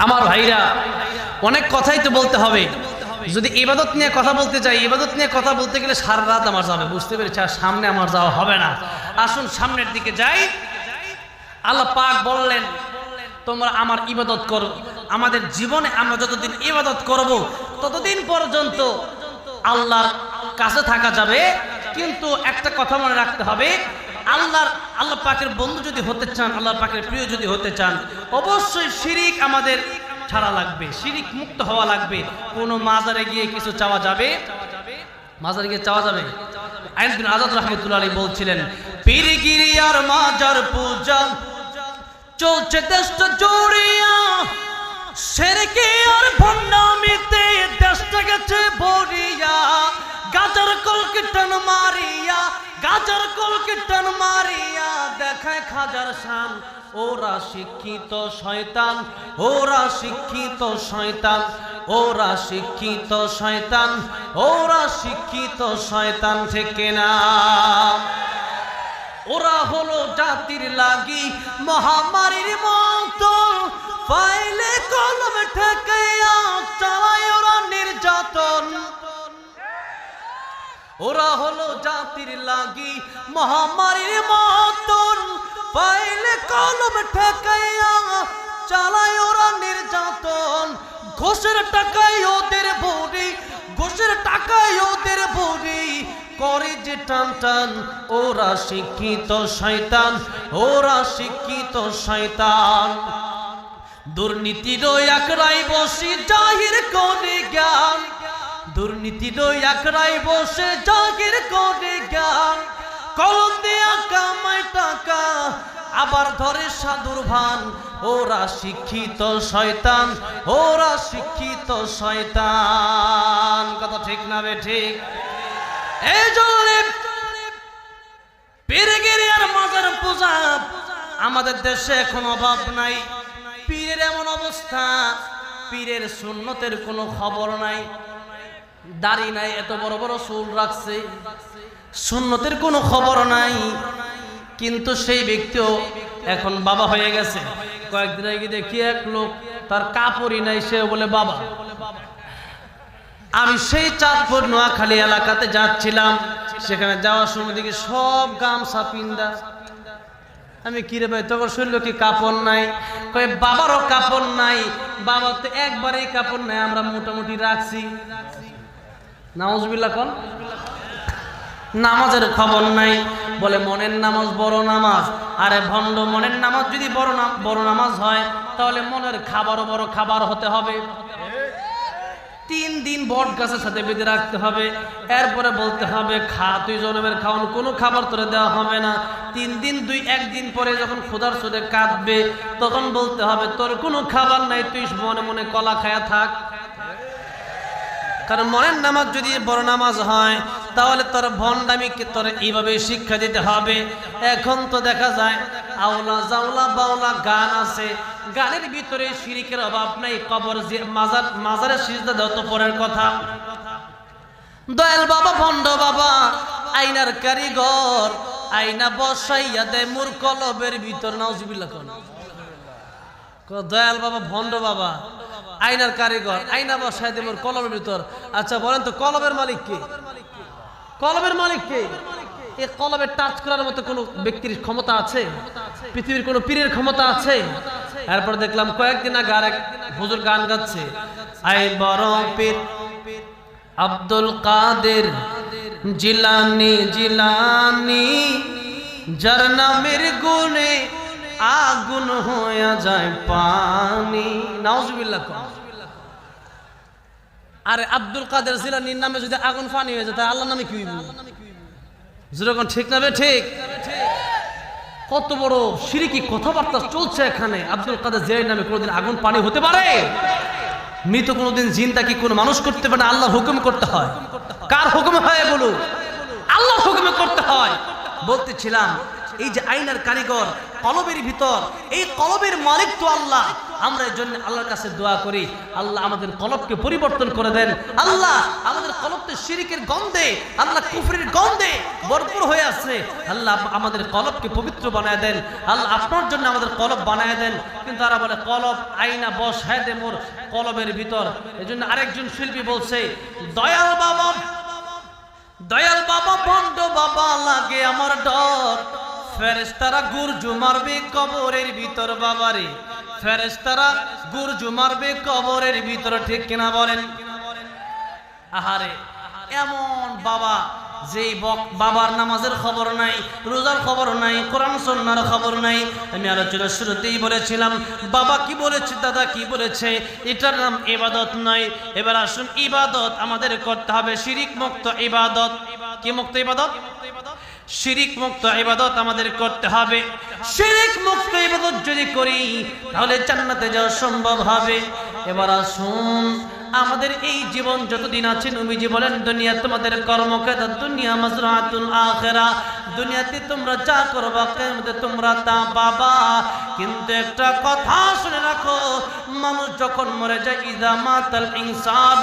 আমার ভাইরা, অনেক কথাই তো বলতে হবে। যদি ইবাদত নিয়ে কথা বলতে চাই, ইবাদত নিয়ে কথা বলতে গেলে সারা রাত আমার যাবে, বুঝতে পেরেছি? আর সামনে আমার যাওয়া হবে না। আসুন সামনের দিকে যাই। আল্লাহ পাক বললেন, তোমরা আমার ইবাদত করো। আমাদের জীবনে আমরা যতদিন ইবাদত করব, ততদিন পর্যন্ত আল্লাহর কাছে থাকা যাবে। কিন্তু একটা কথা মনে রাখতে হবে, আল্লাহ পাকের বন্ধু যদি হতে চান, আল্লাহ পাকের প্রিয় যদি হতে চান, অবশ্যই শিরিক আমাদের ছাড়া লাগবে, শিরিক মুক্ত হওয়া লাগবে। কোনো মাজারে গিয়ে কিছু চাওয়া যাবে? মাজারে গিয়ে চাওয়া যাবে? আইনউদ্দিন আজাদ রাহমাতুল্লাহ আলাইহি বলছিলেন, পীরগিরি আর মাজার পূজা চলছে দেশটা জুড়িয়া, শিরকে আর ভণ্ডামিতে দেশটা গেছে ভরিয়া, গাজার কলকে টান মারিয়া, গাজার কলকে টান মারিয়া দেখায় খাজার শান। ওরা শিক্ষিত শয়তান, ওরা শিক্ষিত শয়তান, ওরা শিক্ষিত শয়তান, ওরা শিক্ষিত শয়তান। থেকে না, ওরা হলো জাতির লাগি মহামারীর মতো, ফাইলে কলম ঠেকাইয়া চালায় ওরা নির্যাতন। ওরা হলো জাতির লাগি মহামারীর মতন, ফাইলে কলম ঠেকাইয়া চালায় ওরা নির্যাতন। ঘোষের টাকায় ওদের বড়ি, ঘোষের টাকায় ওদের বড়ি করে যে টান টান। ওরা শিক্ষিত শয়তান, ওরা শিক্ষিত শয়তান। দুর্নীতির একরাই বসে জাহির করে জ্ঞান, দুর্নীতির একরাই বসে জাহির করে জ্ঞান। কলম দিয়া কামায় টাকা, আবার ধরে সাধুর ভান। ওরা শিক্ষিত শয়তান, ওরা শিক্ষিত শয়তান। কথা ঠিক না বে ঠিক? এই জন্য পীরগিরি আর মাজার পূজা আমাদের দেশে এখন অভাব নাই। পীরের এমন অবস্থা, পীরের সুন্নতের কোনো খবর নাই, দাড়ি নাই, এত বড় বড় চুল রাখছে, সুন্নতের কোনো খবর নাই। কিন্তু সেই ব্যক্তিও এখন বাবা হয়ে গেছে। কয়েকদিন আগে দেখি এক লোক, তার কাপড়ই নাই, সে বলে বাবা। আমি সেই চাঁদপুর নোয়াখালী এলাকাতে যাচ্ছিলাম, সেখানে যাওয়ার সময় দেখি সব গামছা পিন্দা। আমি কিরে ভাই, তোর শরীর কি কাপড় নাই? কয়ে বাবারও কাপড় নাই। বাবা তো একবারেই কাপড় নাই, আমরা মোটামুটি রাখছি। নাউজুবিল্লাহ কোন? নামাজের খবর নাই। বলে মনের নামাজ বড় নামাজ। আরে ভণ্ড, মনের নামাজ যদি বড় নামাজ হয়, তাহলে মনের খাবারও বড় খাবার হতে হবে। 3 দিন বট গাছের সাথে বেঁধে রাখতে হবে, এরপরে বলতে হবে খা, তুই জনমের খাওয়ান, কোনো খাবার তোরে দেওয়া হবে না। 3 দিন 1 দিন পরে যখন ক্ষুধার সুদে কাঁদবে, তখন বলতে হবে তোর কোনো খাবার নাই, তুই মনে মনে কলা খায়া থাক। কারণ মনের নামাজ যদি বড় নামাজ হয়, তাহলে তোর ভণ্ডামিকে তোর এইভাবে শিক্ষা দিতে হবে। এখন তো দেখা যায় আওলা জাওলা বাউলা গান আছে, গানের ভিতরে শিরিকের অভাব নাই। কবর মাজারে সিজদা দাও তো পরের কথা। দয়াল বাবা, ভণ্ড বাবা, আইনার কারিগর, আইনা বসাইয়া দেয় মোর কলবের ভিতর। নাউজুবিল্লাহ কোন? দয়াল বাবা, ভণ্ড বাবা, আইনার কারিগর, আইনা বসাই দেয় মোর কলবের ভিতর। আচ্ছা বলেন তো, কলবের মালিক কে? কলবের মালিক কে? এই কলবে টাচ করার মতো কোনো ব্যক্তির ক্ষমতা আছে? পৃথিবীর কোনো পীরের ক্ষমতা আছে? এরপর দেখলাম কয়েকদিন আগে আরেক হুজুর গান গাচ্ছে, আই বড় পীর আব্দুল কাদের জিলানি জিলানি, যার নামের গুণে আগুন হয়ে যায় পানি। নাউজুবিল্লাহ। আরে আব্দুল কাদের জিলানির নামে যদি আগুন পানি হয়ে যায়, তাহলে আল্লাহর নামে কি হইব? যেরকম ঠিক না? ঠিক। কত বড় শিরকি কথাবার্তা চলছে এখানে। আব্দুল কাদের জিলানির নামে কোনোদিন আগুন পানি হতে পারে? মৃত কোনোদিন জিনটা কি কোনো মানুষ করতে পারে না? আল্লাহর হুকুম করতে হয়। কার হুকুমে হয় বলো? আল্লাহর হুকুমে করতে হয়। বলতেছিলাম এই যে আইনার কারিগর কলবের ভিতর, এই কলবের মালিক তো আল্লাহ। আমরা এর জন্য আল্লাহর কাছে দোয়া করি, আল্লাহ আমাদের কলবকে পরিবর্তন করে দেন। আল্লাহ আমাদের কলবতে শিরকের গন্ধে, আল্লাহ কুফরের গন্ধে ভরপুর হয়ে আছে। আল্লাহ আমাদের কলবকে পবিত্র বানায় দেন। আল্লাহ আপনার জন্য আমাদের কলব বানায় দেন। কিন্তু তারা বলে কলব আইনা বস হ্যাঁ দে মোর কলবের ভিতর। এই জন্য আরেকজন শিল্পী বলছে, দয়াল বাবা, দয়াল বাবা বন্ড বাবা লাগে আমার ডর, ফেরেশতারা গুরজু মারবে কবরের ভিতর। বাবারে ফেরেশতারা গুরজু মারবে কবরের ভিতর। ঠিক কিনা বলেন? আহারে এমন বাবা, যেই বাবার নামাজের খবর নাই, রোজার খবর নাই, কোরআন সুন্নাহর খবর নাই। আমি আলোচনার শুরুতেই বলেছিলাম বাবা কি বলেছে, দাদা কি বলেছে, এটার নাম ইবাদত নয়। এবার আসুন, ইবাদত আমাদের করতে হবে শিরিক মুক্ত ইবাদত। কি মুক্ত ইবাদত? শিরিক মুক্ত ইবাদত আমাদের করতে হবে। শিরিক মুক্ত ইবাদত যদি করি তাহলে জান্নাতে যাওয়া সম্ভব হবে। এবার আসুন, আমাদের এই জীবন যতদিন আছে, নবীজি বলেন দুনিয়া তোমাদের কর্মক্ষেত্র, দুনিয়া মাজরাতুল আখিরা। দুনিয়াতে তোমরা যা করবা কিয়ামতে তোমরা তা পাবা। কিন্তু একটা কথা শুনে রাখো, মানুষ যখন মরে যায়, ইযা মাতাল ইনসান,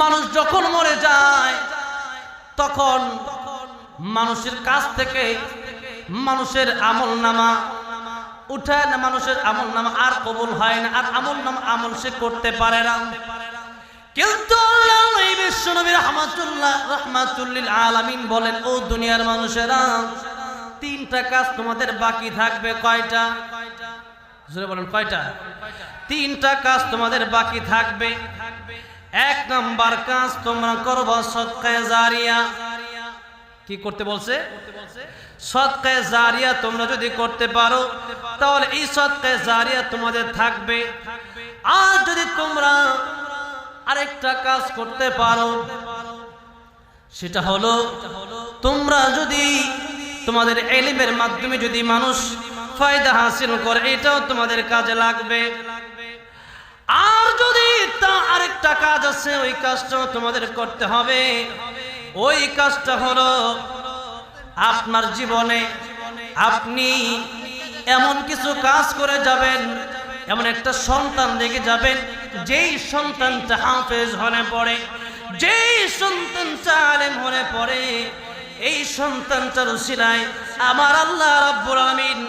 মানুষ যখন মরে যায় তখন মানুষের কাছ থেকে মানুষের আমলনামা উঠায় না, মানুষের আমলনামা আর কবুল হয় না, আর আমলনামা আমল সে করতে পারে না। কিন্তু বিশ্বনবী রাহমাতুল লিল আলামিন বলেন, ও দুনিয়ার মানুষেরা, তিনটা কাজ তোমাদের বাকি থাকবে। কয়টা? জোরে বলেন কয়টা? তিনটা কাজ তোমাদের বাকি থাকবে। এক নাম্বার কাজ তোমরা করবা সদকায়ে জারিয়া। কি করতে বলছে? সদকায়ে জারিয়া তোমরা যদি করতে পারো তাহলে এই সদকায়ে জারিয়া তোমাদের থাকবে। আর যদি তোমরা আরেকটা কাজ করতে পারো, সেটা হলো তোমরা যদি তোমাদের ইলমের মাধ্যমে যদি মানুষ ফায়দা হাসিল করে, এটাও তোমাদের কাজে লাগবে। আর যদি তা আরেকটা কাজ আছে, ওই কাজটাও তোমাদের করতে হবে। ওই কাজটা হলো আপনার জীবনে আপনি এমন কিছু কাজ করে যাবেন, এমন একটা সন্তান দেখে যাবেন, যেই সন্তানটা হাফেজ হয়ে পড়ে, যেই সন্তানটা আলেম হয়ে পড়ে, এই সন্তানটার উসিলায় আমার আল্লাহ রাব্বুল আলামিন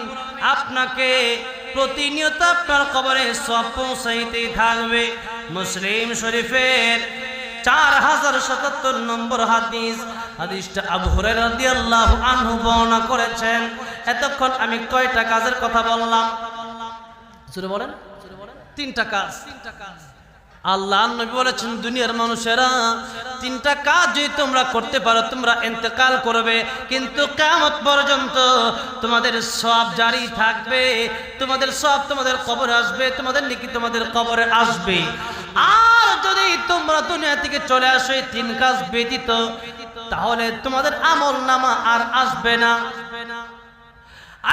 আপনাকে প্রতিনিয়ত আপনার কবরে সওয়াব পৌঁছাইতেই থাকবে। মুসলিম শরীফের 4077 নম্বর হাদিস, হাদিসটা আবু হুরায়রা রাদিয়াল্লাহু আনহু বর্ণনা করেছেন। এতক্ষণ আমি কয়টা কাজের কথা বললাম? জোরে বলেন। তিনটা কাজ। আল্লাহর নবী বলেছেন, দুনিয়ার মানুষেরা তিনটা কাজ যদি তোমরা করতে পারো তোমরা ইন্তেকাল করবে, কিন্তু কিয়ামত পর্যন্ত তোমাদের সওয়াব জারি থাকবে। তোমাদের সওয়াব তোমাদের কবরে আসবে, তোমাদের নেকি তোমাদের কবরে আসবে। আর যদি তোমরা দুনিয়া থেকে চলে আসো এই তিন কাজ ব্যতীত, তাহলে তোমাদের আমলনামা আর আসবে না।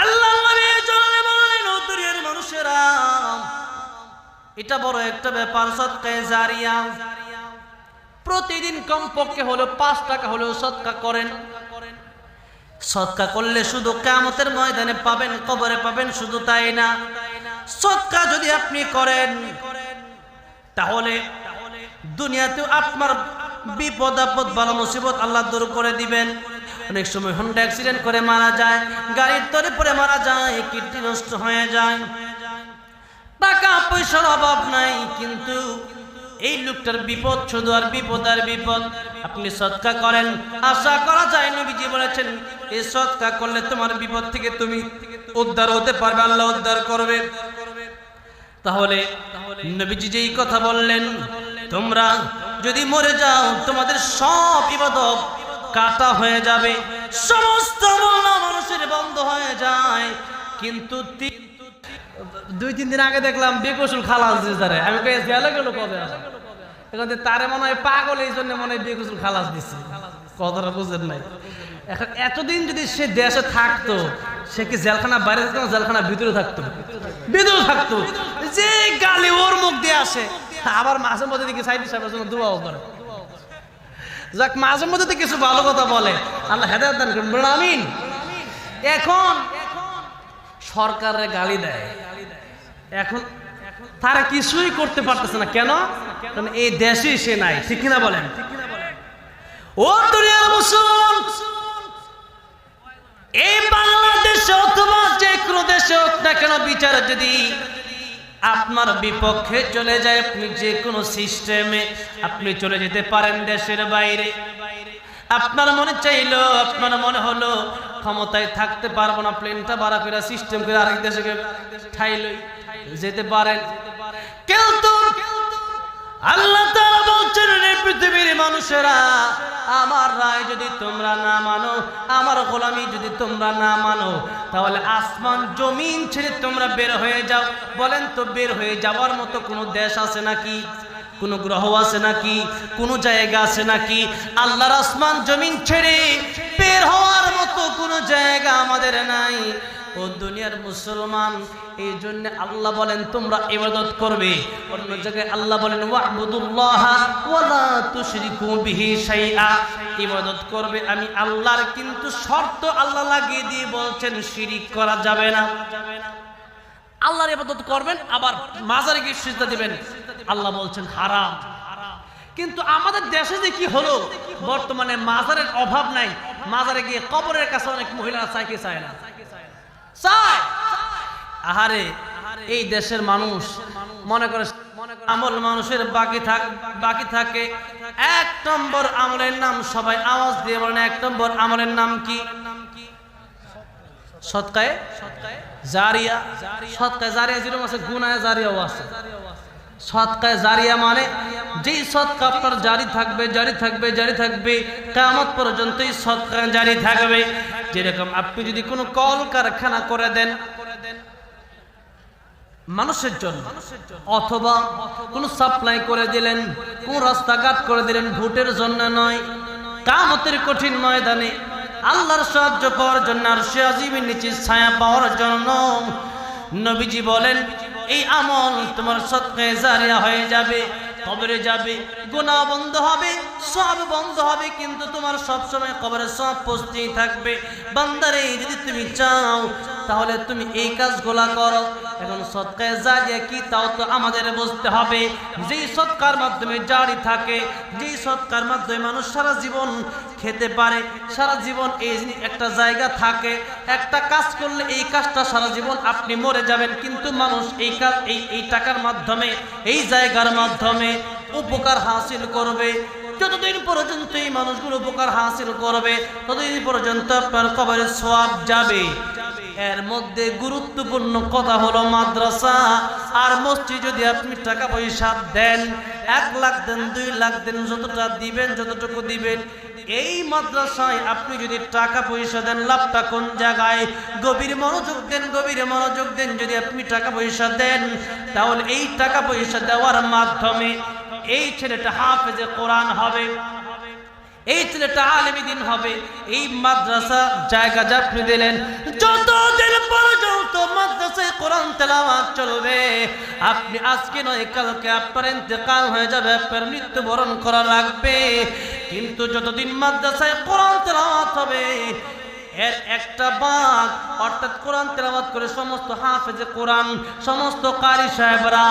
আল্লাহর নবী বললেন, ও দুনিয়ার মানুষেরা, এটা বড় একটা ব্যাপার, সদকায়ে জারিয়া। প্রতিদিন কমপক্ষে হলো 5 টাকা হলেও সদকা করেন। সদকা করলে শুধু কিয়ামতের ময়দানে পাবেন, কবরে পাবেন, শুধু তাই না, সদকা যদি আপনি করেন তাহলে দুনিয়াতেও আপনার বিপদ আপদ বালা মুসিবত আল্লাহ দূর করে দিবেন। অনেক সময় হোন্ডা অ্যাক্সিডেন্ট করে মারা যায়, গাড়ির তলে পড়ে মারা যায়, কিডনি নষ্ট হয়ে যায়, টাকা পয়সার অভাব নাই, কিন্তু এই লোকটার বিপদ শুধু আর বিপদ আর বিপদ। আপনি সদকা করেন, আশা করা যায় নবীজি বলেছেন এই সদকা করলে তোমার বিপদ থেকে তুমি উদ্ধার হতে পারবে, আল্লাহ উদ্ধার করবে। তাহলে নবীজি যেই কথা বললেন, তোমরা যদি মরে যাও তোমাদের সব ইবাদত কাটা হয়ে যাবে, সমস্ত মানুষের বন্ধ হয়ে যায়। কিন্তু 2-3 দিন আগে দেখলাম বেকসুর খালাস দিচ্ছে, আমি গেলে গেল কবে এখন তারে মনে হয় পাগল, এই জন্য মনে হয় বেকসুর খালাস দিচ্ছে, কথাটা বুঝেন নাই। এখন এতদিন যদি সে দেশে থাকতো, সে কি জেলখানা বাইরে থাকতো না জেলখানার ভিতরে থাকতো? ভিতরে থাকতো। যে গালি ওর মুখ দিয়ে আসে, আবার মাঝে মধ্যে দিকে সাইড সাহেবের জন্য দোয়াও করে, যাক মাঝে মধ্যে কিছু ভালো কথা বলে, আল্লাহ হেদায়েত দান করুন, বলুন আমিন। এখন সরকারের গালি দেয়, এখন তারা কিছুই করতে পারতেছে না। কেন? কারণ এই দেশে সে নাই, ঠিক কিনা বলেন? ও দুনিয়ার মুসলমান, এই বাংলাদেশে অথবা যে কোনো দেশে হোক না কেন, বিচার যদি আপনার বিপক্ষে চলে যায়, আপনি যে কোনো সিস্টেমে আপনি চলে যেতে পারেন দেশের বাইরে। আপনার মনে চাইলো, আপনার মনে হলো ক্ষমতায় থাকতে পারবো না, প্লেনটা ভাড়া করে সিস্টেম করে আরেক দেশে ঠাইলই যেতে পারেন। কিন্তু আল্লাহ তাআলা বলছেন, রে পৃথিবীর মানুষেরা, আমার রায় যদি তোমরা না মানো, আমার গোলামি যদি তোমরা না মানো, তাহলে আসমান জমিন ছেড়ে তোমরা বের হয়ে যাও। বলেন তো, বের হয়ে যাওয়ার মতো কোনো দেশ আছে নাকি? কোনো গ্রহ আছে নাকি? কোনো জায়গা আছে নাকি? আল্লাহর আসমান জমিন ছেড়ে বের হওয়ার মতো কোনো জায়গা আমাদের নাই। ও দুনিয়ার মুসলমান, এই জন্য আল্লাহ বলেন তোমরা ইবাদত করবে। অন্য জায়গায় আল্লাহ বলেন ওয়া'বুদুল্লাহা ওয়া লা তুশরিকু বিহি শাইআ, ইবাদত করবে আমি আল্লাহর, কিন্তু শর্ত আল্লাহ লাগিয়ে দিয়ে বলছেন শিরিক করা যাবে না। আল্লাহর ইবাদত করবেন, আবার মাজারে গিয়ে সিজদা দিবেন, আল্লাহ বলছেন হারাম। কিন্তু আমাদের দেশে যে কি হলো, বর্তমানে মাজারের অভাব নাই, মাজারে গিয়ে কবরের কাছে অনেক মহিলারা চাইতে চায় না, চায়। আহারে, এই দেশের মানুষ মনে করে আমল মানুষের বাকি থাকে। 1 নম্বর আমলের নাম, সবাই আওয়াজ দিয়ে বলেন, 1 নম্বর আমলের নাম কি? সদকায়ে জারিয়া। সদকায়ে জারিয়া যেরকম আছে, গুনায়ে জারিয়াও আছে। সদকায়ে জারিয়া মানে যেই সদকা আপনার জারি থাকবে, জারি থাকবে, জারি থাকবে, কিয়ামত পর্যন্ত এই সদকা জারি থাকবে। যেরকম আপনি যদি কোনো কল কারখানা করে দেন মানুষের জন্য, অথবা কোনো সাপ্লাই করে দিলেন, কোন রাস্তাঘাট করে দিলেন, ভোটের জন্য নয়, কিয়ামতের কঠিন ময়দানে আল্লাহর সাহায্য পাওয়ার জন্য, আরশে আজিমের নিচে ছায়া পাওয়ার জন্য, নবীজি বলেন এই আমল তোমার সদকায়ে জারিয়া হয়ে যাবে। কবরে যাবে, গুনাহ বন্ধ হবে, সব বন্ধ হবে, কিন্তু তোমার সব সময় কবরে সব পৌঁছতেই থাকবে। বান্দারে, যদি তুমি চাও তাহলে তুমি এই কাজগুলা করো। এখন সদকায়ে জারিয়া কি তাও তো আমাদের বুঝতে হবে। যেই সদকার মাধ্যমে জারি থাকে, যেই সদকার মাধ্যমে মানুষ সারা জীবন খেতে পারে, সারা জীবন এই একটা জায়গা থাকে, একটা কাজ করলে এই কাজটা সারা জীবন আপনি মরে যাবেন, কিন্তু মানুষ এই কাজ এই টাকার মাধ্যমে, এই জায়গার মাধ্যমে উপকার হাসিল করবে। যতদিন পর্যন্ত এই মানুষগুলো উপকার হাসিল করবে, ততদিন পর্যন্ত আপনার কবরে সওয়াব যাবে। এর মধ্যে গুরুত্বপূর্ণ কথা হলো মাদ্রাসা আর মসজিদ। যদি আপনি টাকা পয়সা দেন, 1 লাখ দেন, 2 লাখ দেন, যতটা দিবেন, যতটুকু দিবেন, এই মাদ্রাসায় আপনি যদি টাকা পয়সা দেন, লাভটা কোন জায়গায়? গভীর মনোযোগ দেন, গভীর মনোযোগ দেন। যদি আপনি টাকা পয়সা দেন, তাহলে এই টাকা পয়সা দেওয়ার মাধ্যমে এই ছেলেটা হাফেজে কোরআন হবে, এই ছেলেটা আলেম দ্বীন হবে। এই মাদ্রাসা জায়গা যা আপনি দিলেন, যতদিন পর্যন্ত মাদ্রাসায় কোরআন তেলাওয়াত চলবে, আপনি আজকে নয় কালকে আপনার ইন্তেকাল হয়ে যাবে, আপনার মৃত্যুবরণ করা লাগবে, কিন্তু যতদিন মাদ্রাসায় কোরআন তেলাওয়াত হবে, এর একটা ভাগ, অর্থাৎ কোরআন তেলাওয়াত করে সমস্ত হাফেজে কোরআন, সমস্ত কারি সাহেবরা